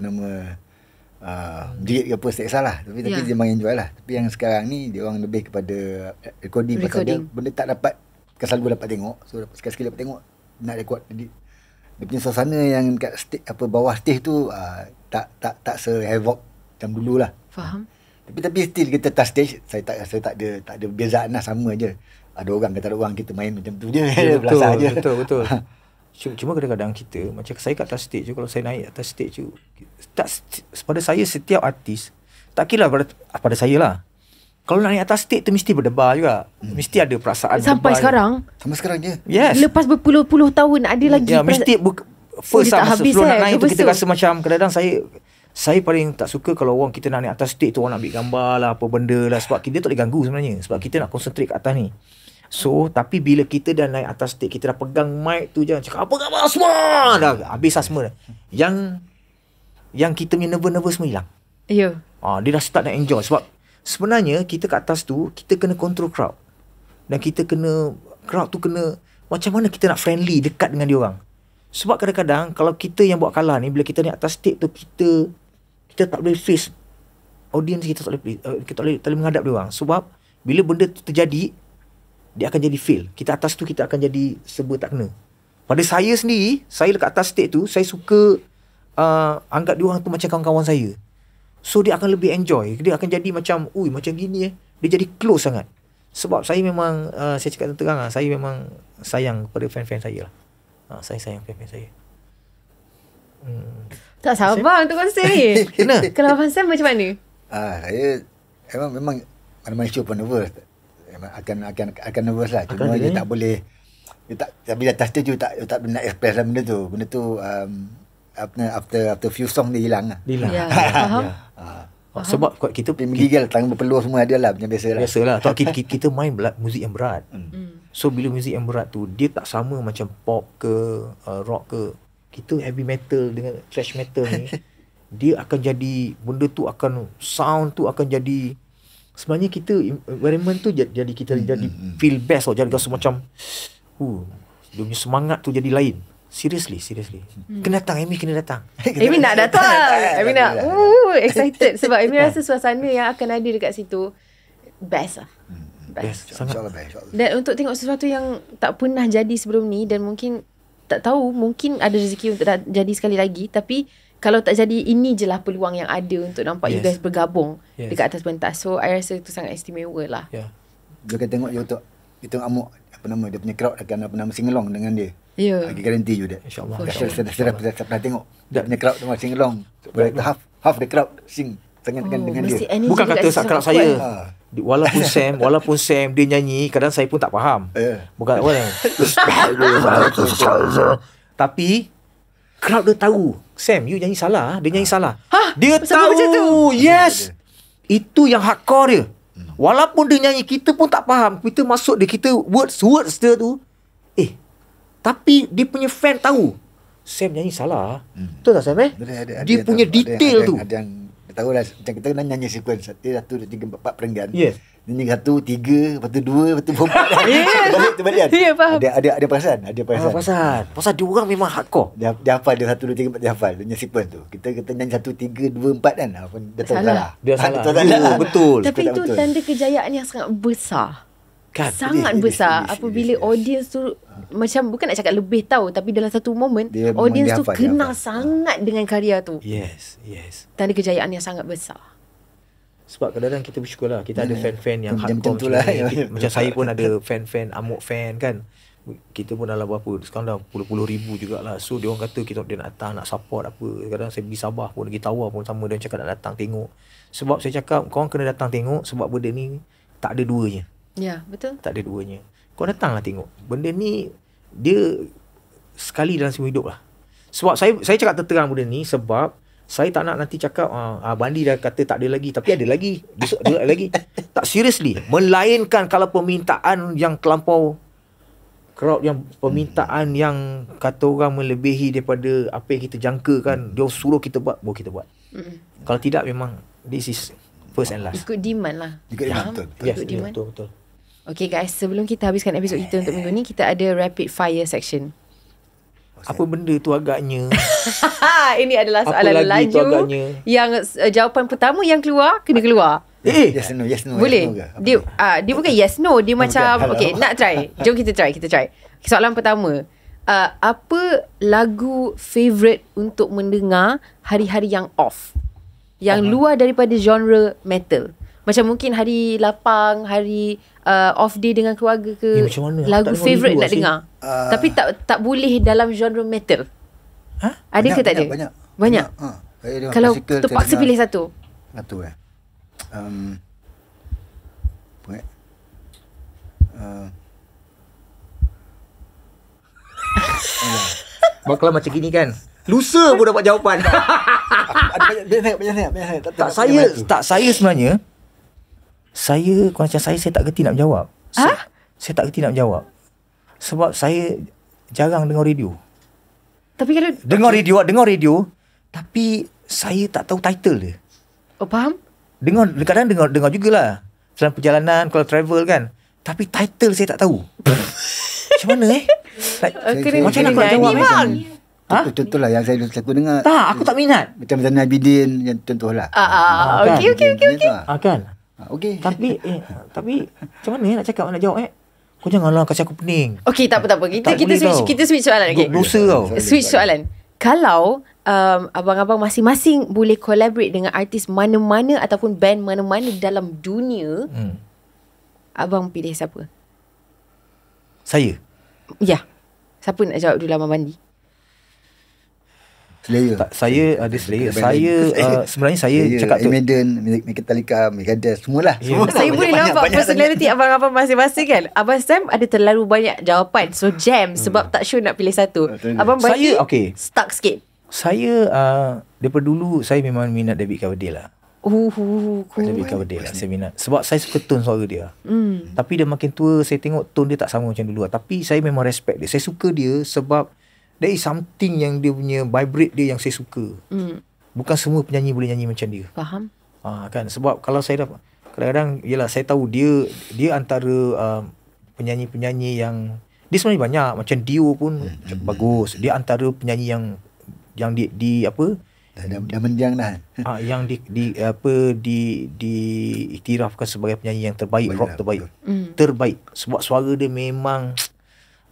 ke apa, tak salah. Tapi dia memang enjoy lah. Tapi yang sekarang ni dia orang lebih kepada recording. Pasal dia benda tak dapat bukan selalu dapat tengok. So sekali-sekali dapat tengok, nak rekod. Jadi dia punya suasana yang kat stage, bawah stage tu tak se-havoc macam dulu lah. Faham. Tapi still kita atas stage, saya tak ada bezaan lah, sama je. Ada orang kata ada orang, kita main macam tu je. Ya, betul. Cuma kadang-kadang kita, macam saya kat atas stage tu, kalau saya naik atas stage tu, pada saya setiap artis, tak kira pada saya lah, kalau nak naik atas stage tu mesti berdebar juga. Mesti ada perasaan sampai sekarang. Sampai sekarang je. Yes. Lepas berpuluh-puluh tahun ada lagi. Ya, mesti first tak masa habis sebelum nak naik tu kita Betul. rasa macam kadang-kadang saya paling tak suka kalau orang kita nak naik atas stage tu, orang nak ambil gambar lah, apa benda lah, sebab kita tak boleh ganggu sebenarnya, sebab kita nak concentrate kat atas ni. So tapi bila kita dah naik atas stage, kita dah pegang mic tu, jangan cakap apa gambar semua, dah habis lah semua dah. Yang kita punya nervous semua hilang. Ya. Dia dah start nak enjoy. Sebab sebenarnya kita kat atas tu, kita kena control crowd. Dan kita kena, crowd tu kena, macam mana kita nak friendly, dekat dengan dia orang. Sebab kadang-kadang kalau kita yang buat kalah ni, bila kita naik atas stage tu, kita tak boleh face audience, kita tak boleh menghadap dia orang. Sebab bila benda tu terjadi, dia akan jadi fail. Kita atas tu kita akan jadi serba tak kena. Pada saya sendiri, saya dekat atas stage tu, saya suka anggap dia orang tu macam kawan-kawan saya. So dia akan lebih enjoy. Dia akan jadi macam, macam gini dia jadi close sangat. Sebab saya memang saya cakap terang lah, saya memang sayang kepada fan-fan saya lah. Saya sayang fan-fan saya. Tak sabar untuk konsert ni. Kalau Abang Sam macam mana? Saya memang mana-mana show pun nervous. Akan nervous lah. Cuma dia tak boleh, tapi atas stage tu tak boleh nak express lah benda tu. After few song dia hilang lah. Ya, faham. Sebab kita menggigil, tangan berpeluh semua ada lah, macam biasalah. Kita main muzik yang berat. So bila muzik yang berat tu, dia tak sama macam pop ke rock ke. Kita heavy metal dengan thrash metal ni, dia akan jadi, benda tu akan, sound tu akan jadi, sebenarnya kita environment tu jadi kita jadi feel best tau. Jadi rasa macam dia punya semangat tu jadi lain. Seriously. Kena datang, Amy kena datang. Amy nak datang. Amy nak excited sebab Amy rasa suasana yang akan ada dekat situ best lah. Best. Sangat. Dan untuk tengok sesuatu yang tak pernah jadi sebelum ni, dan mungkin tak tahu, mungkin ada rezeki untuk jadi sekali lagi, tapi kalau tak jadi, ini je lah peluang yang ada untuk nampak you guys bergabung dekat atas pentas. So I rasa itu sangat istimewa lah. Dia akan tengok you Amok, dia punya crowd akan sing-along dengan dia. Bagi garanti you dia. InsyaAllah. Saya pernah tengok dia punya crowd tu sing-along. Half the crowd sing dengan dia. Bukan kata crowd saya. Walaupun Sam dia nyanyi, kadang saya pun tak faham. Bukan tapi crowd dia tahu, Sam you nyanyi salah, dia nyanyi salah. Dia tahu. Yes. Itu yang hardcore dia. Walaupun dia nyanyi, kita pun tak faham. Kita masuk dia, kita words dia tu. Tapi dia punya fan tahu Sam nyanyi salah. Betul tak Sam dia punya detail tu. Ada yang tahu lah, macam kita kena nyanyi sequence 1, 2, 3, 4 perenggan. Nyanyi 1, 3, lepas tu 2, lepas tu 4. Balik. Faham. Ada perasan. Pasal dia orang memang hardcore. Dia hafal, dia 1, 2, 3, 4 dia hafal. Dia nyanyi sequence tu. Kita nyanyi 1, 3, 2, 4 kan. Dia tahu salah. Dia salah. Betul. Tapi itu tanda kejayaan yang sangat besar. Sangat besar apabila audience tu macam, bukan nak cakap lebih tahu, tapi dalam satu momen audience tu kena sangat dengan karya tu. Yes. Tanda kejayaan yang sangat besar. Sebab kadang-kadang kita bersyukur lah, kita ada fan-fan yang macam hardcore macam saya pun ada fan-fan Amok fan kan. Kita pun dalam berapa, sekarang dah puluh-puluh ribu jugalah. So dia orang kata dia nak datang, nak support apa. Kadang saya pergi Sabah pun, pergi Tawau pun sama, dia cakap nak datang tengok. Sebab saya cakap korang kena datang tengok, sebab benda ni tak ada duanya. Ya, betul. Tak ada duanya. Kau datanglah tengok. Benda ni dia sekali dalam seumur hidup lah. Sebab saya cakap terang benda ni sebab saya tak nak nanti cakap Bandi dah kata tak ada lagi, tapi ada lagi. Besok ada lagi. Tak, seriously. Melainkan kalau permintaan yang terlampau, crowd yang permintaan yang kata orang melebihi daripada apa yang kita jangkakan, dia suruh kita buat, baru kita buat. Kalau tidak, memang this is first and last. Ikut demand lah. Ikut demand. Betul. Okay guys, sebelum kita habiskan episod kita untuk minggu ni, kita ada rapid fire section. Apa benda tu agaknya? Ini adalah soalan laju yang jawapan pertama yang keluar, kena keluar. Yes no. Boleh. Yes, no Dia bukan yes no, dia macam okey, nak try. Jom kita try. Soalan pertama. Apa lagu favourite untuk mendengar hari-hari yang off? Yang luar daripada genre metal. Macam mungkin hari lapang, hari off day dengan keluarga ke, macam mana? lagu favourite nak dengar. Tapi tak boleh dalam genre metal. Ada ke tak ada? Banyak. Kalau terpaksa pilih satu. Satu Bakal macam gini kan. Lusa pun dapat jawapan. Ada banyak. Saya sebenarnya macam saya tak kerti nak menjawab. Saya tak kerti nak menjawab. Sebab saya jarang dengar radio. Tapi kalau dengar radio tapi saya tak tahu title dia. Oh, faham? Kadang dengar jugalah. Dalam perjalanan kalau travel kan. Tapi title saya tak tahu. Macam mana macam nak jawab bang? Contoh lah yang saya dengar. Tak, aku tak minat. Macam Zainal Abidin yang contoh lah. Okey. Kan? Okey. Tapi macam mana nak cakap nak jawab Kau janganlah kasi aku pening. Okey, tak apa. Kita switch soalan. Okay. Dosa kau. Switch soalan. Kalau abang-abang masing-masing boleh collaborate dengan artis mana-mana ataupun band mana-mana dalam dunia, abang pilih siapa? Saya. Ya. Siapa nak jawab dulu, Abang Bandi? Slayer. Saya ada Slayer. Sebenarnya saya cakap tu. Maiden, Metallica, Megadeth, semualah. Saya boleh nampak personality abang-abang masing-masing kan. Abang Sam ada terlalu banyak jawapan. So jam sebab tak sure nak pilih satu. Abang Bandi stuck sikit. Saya daripada dulu saya memang minat David Coverdale lah. Cool. David Coverdale lah saya minat. Sebab saya suka tone suara dia. Tapi dia makin tua saya tengok tone dia tak sama macam dulu lah. Tapi saya memang respect dia. Saya suka dia sebab there is something yang dia punya vibrate dia yang saya suka. Bukan semua penyanyi boleh nyanyi macam dia. Faham? Kan sebab kalau saya dapat kadang-kadang yalah saya tahu dia antara penyanyi-penyanyi yang dia sebenarnya banyak macam Dio pun bagus. Dia antara penyanyi yang di apa dah menjang dah. Yang diiktirafkan sebagai penyanyi yang terbaik, rock terbaik. Terbaik sebab suara dia memang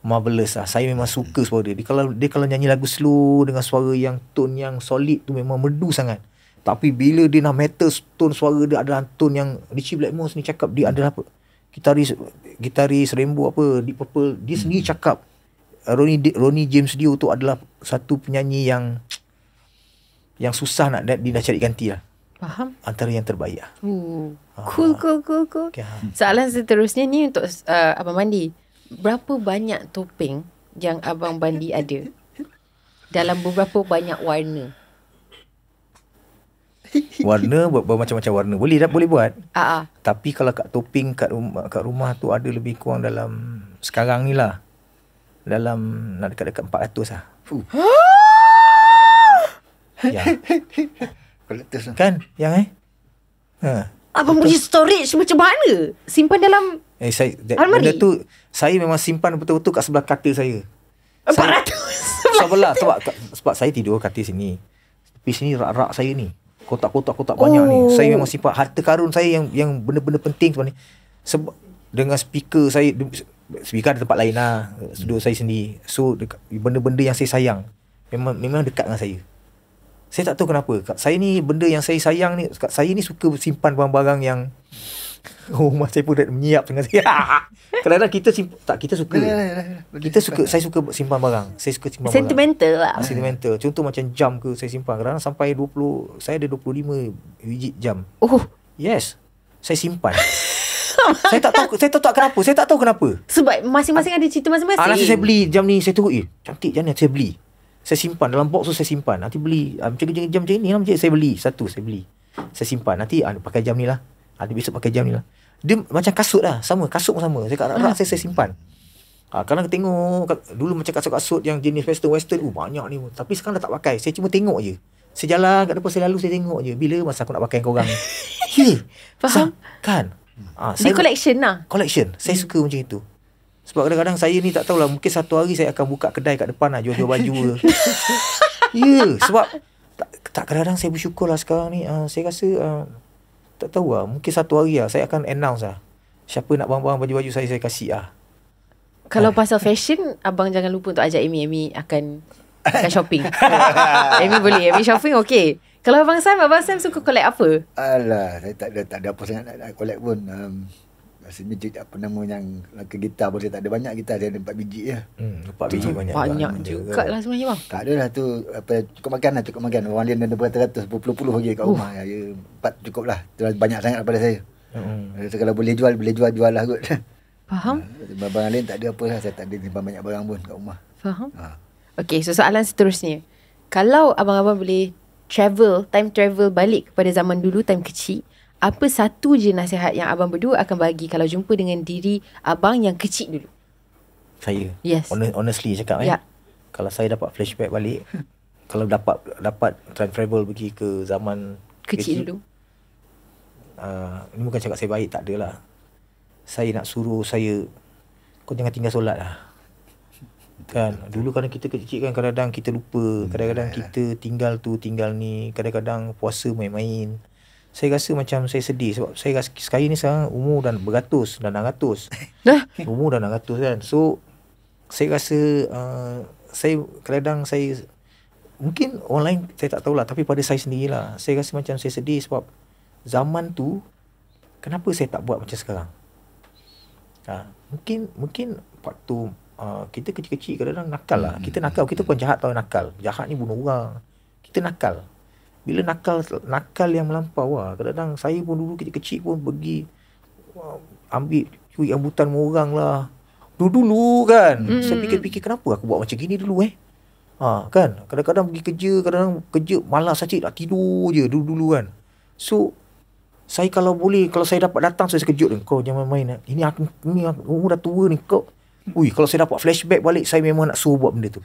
marvelous lah. Saya memang suka suara dia. Dia kalau nyanyi lagu slow dengan suara yang tone yang solid tu memang merdu sangat. Tapi bila dia nak metal, tone suara dia adalah tone yang Richie Blackmore ni cakap dia adalah apa? Gitaris Rainbow apa Deep Purple, dia sendiri cakap Ronnie James Dio tu adalah satu penyanyi yang susah nak dia cari ganti lah. Faham? Antara yang terbaik lah. Cool. Okay. Soalan seterusnya ni untuk Abang Bandi. Berapa banyak topeng yang Abang Bandi ada dalam beberapa banyak warna? Warna bermacam-macam warna. Boleh buat. Tapi kalau kat topeng kat rumah tu ada lebih kurang dalam sekarang ni lah. Dalam nak dekat-dekat 400 lah. Ya. Kan? Yang Abang punya storage macam mana? Simpan dalam almari? Benda tu saya memang simpan betul-betul kat sebelah katil saya. 400 sebab saya tidur katil sini. Tapi sini rak-rak saya ni. Kotak-kotak banyak ni. Saya memang simpan harta karun saya yang benda-benda penting sebab ni. Sebab dengan speaker saya, speaker ada tempat lain lah. Studio saya sendiri. So benda-benda yang saya sayang memang dekat dengan saya. Saya tak tahu kenapa. Saya ni benda yang saya sayang ni, saya ni suka simpan barang-barang yang rumah saya pun dah menyiap dengan saya. Kadang-kadang kita suka. Saya suka simpan barang. Saya suka simpan sentimental barang. lah. Sentimental. Contoh macam jam ke saya simpan. Kadang-kadang sampai 20, saya ada 25 biji jam. Yes. Saya simpan. Saya tak tahu kenapa. Saya tak tahu kenapa. Sebab masing-masing ada cerita masing-masing. Nanti saya beli jam ni, saya tengok cantik jam ni, saya beli. Saya simpan dalam box tu, saya simpan. Nanti beli macam jam ni lah, saya beli satu, saya beli. Saya simpan. Nanti pakai jam ni lah. Nanti besok pakai jam ni lah. Dia macam kasut lah. Sama, kasut pun sama. Saya kat rak saya simpan. Kadang tengok dulu macam kasut-kasut yang jenis western banyak ni. Tapi sekarang dah tak pakai. Saya cuma tengok je. Saya jalan kat depan, saya lalu, saya tengok je. Bila masa aku nak pakai korang ni. Faham? Kan? Dia collection lah. Collection. Saya suka macam itu. Sebab kadang-kadang saya ni tak tahulah, mungkin satu hari saya akan buka kedai kat depan lah, jual-jual baju. Sebab tak kadang-kadang saya bersyukur lah sekarang ni. Saya rasa Tak tahu lah. Mungkin satu hari lah saya akan announce lah. Siapa nak barang-barang baju-baju saya kasih lah. Kalau pasal fashion, abang jangan lupa untuk ajak Amy. Amy akan shopping. Amy boleh. Amy shopping okey. Kalau Abang Sam suka collect apa? Alah, saya tak ada apa sangat nak collect pun. Rasanya apa nama yang ke gitar pun saya tak ada banyak gitar. Saya ada 4 biji je. 4 biji banyak. Banyak juga lah sebenarnya bang. Tak adalah tu cukup makan. Orang lain ada beratus-ratus, puluh-puluh lagi kat rumah. Ya, 4 cukup lah. Tu banyak sangat daripada saya. So, kalau boleh jual lah kot. Faham? Barang lain tak ada apa lah. Saya tak ada simpan banyak barang pun kat rumah. Faham? Okey, so soalan seterusnya. Kalau abang-abang boleh time travel balik kepada zaman dulu, time kecil, apa satu je nasihat yang abang berdua akan bagi kalau jumpa dengan diri abang yang kecil dulu? Saya? Yes. Honestly cakap kalau saya dapat flashback balik, kalau dapat time travel pergi ke zaman kecil dulu. Ini bukan cakap saya baik, tak adalah. Saya nak suruh saya, kau jangan tinggal solat lah. Kan dulu kadang kita kecil kan, kadang-kadang kita lupa, kadang-kadang kita tinggal ni, kadang-kadang puasa main-main. Saya rasa macam saya sedih sebab saya rasa sekarang ni sekarang umur dah beratus, dah 600. Umur dah 600 kan. So saya rasa saya kadang saya mungkin orang lain saya tak tahulah, tapi pada saya sendirilah saya rasa macam saya sedih sebab zaman tu kenapa saya tak buat macam sekarang. Mungkin waktu kita kecil-kecil kadang-kadang nakal lah. Kita nakal, kita pun jahat tau nakal. Jahat ni bunuh orang. Kita nakal. Bila nakal yang melampau lah. Kadang-kadang saya pun dulu kecil-kecil pun pergi ambil curi rambutan orang lah. Dulu kan. Saya fikir-fikir kenapa aku buat macam gini dulu kan. Kadang-kadang pergi kerja, kadang-kadang kerja malas sakit nak tidur je dulu kan. So saya kalau saya dapat datang saya sekejut kau jangan main. Ini aku umur dah tua ni kau. Kalau saya dapat flashback balik, saya memang nak suruh buat benda tu.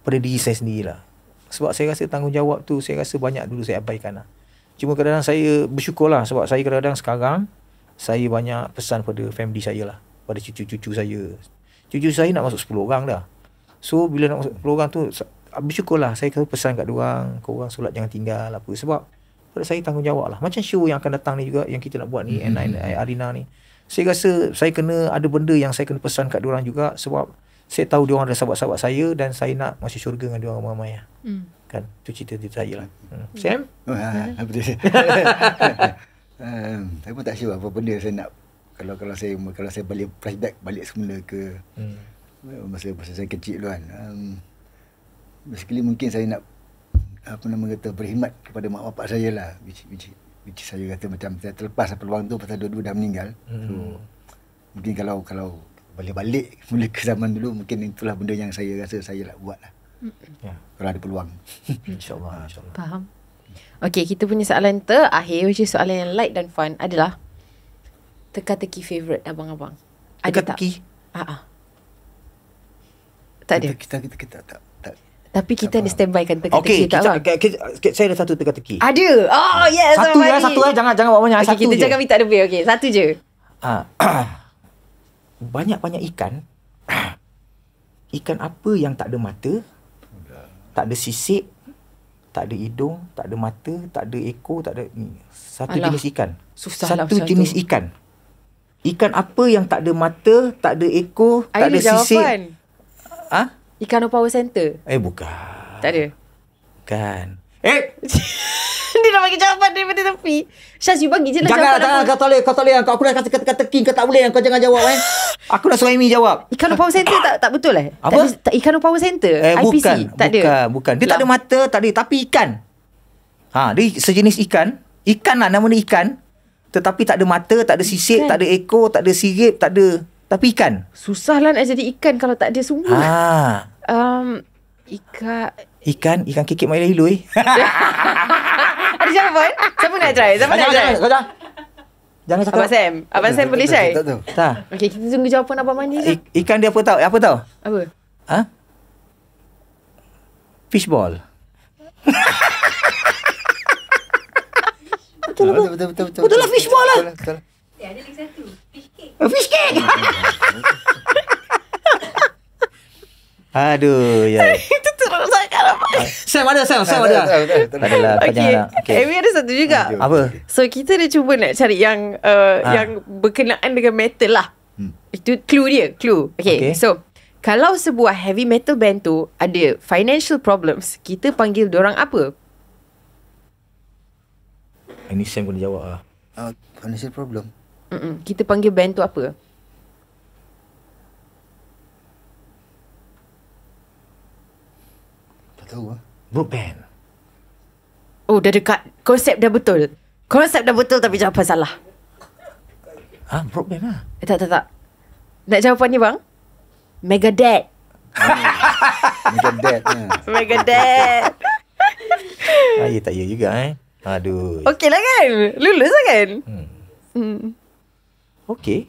Pada diri saya sendirilah. Sebab saya rasa tanggungjawab tu, saya rasa banyak dulu saya abaikan lah. Cuma kadang-kadang saya bersyukur lah. Sebab saya kadang-kadang sekarang, saya banyak pesan pada family saya lah. Pada cucu-cucu saya. Cucu saya nak masuk 10 orang dah. So, bila nak masuk 10 orang tu, bersyukur lah. Saya pesan kat diorang, korang solat jangan tinggal apa. Sebab pada saya tanggungjawab lah. Macam show yang akan datang ni juga, yang kita nak buat ni, N9 Arena ni. Saya rasa saya kena ada benda yang saya kena pesan kat diorang juga. Sebab saya tahu diorang adalah sahabat-sahabat saya dan saya nak masuk syurga dengan diorang ramai-ramai lah. Kan, tu cerita saya lah. Sam? Saya pun tak sure apa benda saya nak. Kalau saya balik flashback balik semula ke masa saya kecil dulu kan. Basically mungkin saya nak berkhidmat kepada mak bapak saya lah. Which saya kata macam saya terlepas peluang tu pasal dua-dua dah meninggal. So mungkin kalau boleh balik mula ke zaman dulu, mungkin itulah benda yang saya rasa saya nak buat lah. Kalau ada peluang. InsyaAllah. Faham. Okay, kita punya soalan terakhir, which is soalan yang light dan fun, adalah teka-teki favourite abang-abang. Teka-teki? Tak ada. Kita tak. Tapi kita ada standby kan teka-teki tak abang? Saya ada satu teka-teki. Ada. Oh yes. Satu jangan buat banyak. Okay, kita jangan minta lebih. Okay, satu je. Banyak-banyak ikan. Ikan apa yang tak ada mata, tak ada sisik, tak ada hidung, tak ada mata, tak ada ekor, tak ada ni. Jenis ikan. Satu jenis ikan. Ikan apa yang tak ada mata, tak ada ekor, tak ada sisik? Ikan Power Center. Bukan. Tak ada. Kan. Dia dah bagi jawapan daripada tepi. Syaz, you bagi je lah jawapan. Jangan, kau tak boleh. Aku dah kata teka-teki, kau tak boleh. Kau jangan jawab Aku nak suruh Amy jawab. Ikan Power Center tak betul Apa? Ikan Power Center? IPC? Tak ada. Bukan. Dia tak ada mata, tak ada. Tapi ikan. Dia sejenis ikan. Ikan lah, nama dia ikan. Tetapi tak ada mata, tak ada sisik, tak ada ekor, tak ada sirip, tak ada. Tapi ikan. Susah lah nak jadi ikan kalau tak ada semua. Ikan kikik Maila Hilui. Ada jawapan? Siapa nak try? Jangan cakap. Abang Sam boleh try? Tak. Okay, kita tunggu jawapan Abang Mani je. Ikan dia apa tahu? Apa? Fishball. Betul lah fishball lah. Ada lagi satu. Fish cake. Fish cake. Aduh, ya. Itu teruk sangat apa? Sam ada. Tak adalah. Okay. Amy ada satu juga. Apa? So kita dah cuba nak cari yang yang berkenaan dengan metal lah. Itu clue dia. Okay. So kalau sebuah heavy metal band tu ada financial problems, kita panggil dorang apa? Ini Sam kena jawab lah. Financial problem. Kita panggil band tu apa? Tak tahu lah. Broke band. Oh, dah dekat. Konsep dah betul tapi jawapan salah. Broke band lah. Tak. Nak jawapannya bang? Megadeth. Megadeth. Ya tak ya juga Aduh. Okey lah kan? Lulus lah kan? Okey.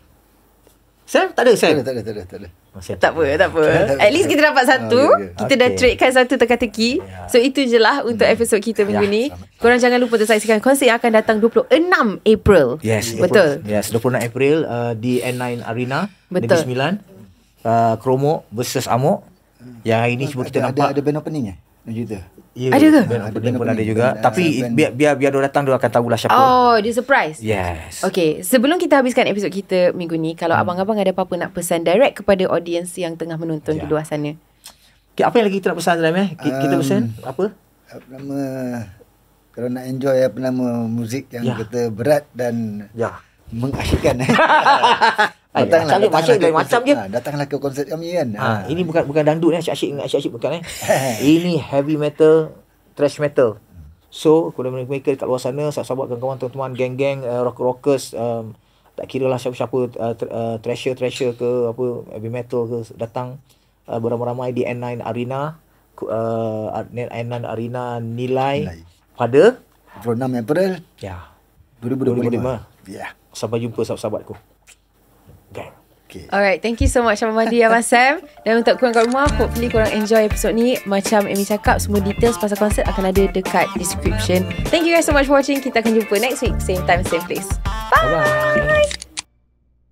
Sam? Tak ada. Tak apa. At least kita dapat satu. Kita dah tradekan satu teka-teki. So itu je lah untuk episod kita minggu ni. Korang jangan lupa untuk saksikan konsert yang akan datang 26 April. Yes. Betul. 26 April di N9 Arena. Betul. Negeri 9. Kromo versus Amok. Yang hari ni cuba kita nampak. Ada band opening juta. Ya, ada ke? Band opening pun ada juga. Tapi biar dia datang, dia akan tahulah siapa. Oh, dia surprise. Yes. Okay, sebelum kita habiskan episod kita minggu ni, kalau abang-abang ada apa-apa nak pesan direct kepada audience yang tengah menonton di luar sana. Okay, apa yang lagi kita nak pesan dalam kita pesan apa? Kalau nak enjoy muzik yang kata berat dan mengasyikkan. Datanglah ke konsert kami kan. Ini bukan dangdut asyik bukan Ini heavy metal, thrash metal. So kepada mereka kat luar sana, sahabat kawan-kawan, teman-teman, geng-geng, rockers, tak kira lah siapa-siapa, thrasher ke apa, heavy metal ke, datang beramai-ramai di N9 Arena, N9 Arena Nilai pada 26 April 2025. Ya. Sampai jumpa sahabat-sahabatku. Okay. Alright, thank you so much Abang Mahdi, Abang Sam. Dan untuk korang kat rumah, hopefully korang enjoy episod ni. Macam Amy cakap, semua details pasal konsert akan ada dekat description. Thank you guys so much for watching. Kita akan jumpa next week, same time, same place. Bye.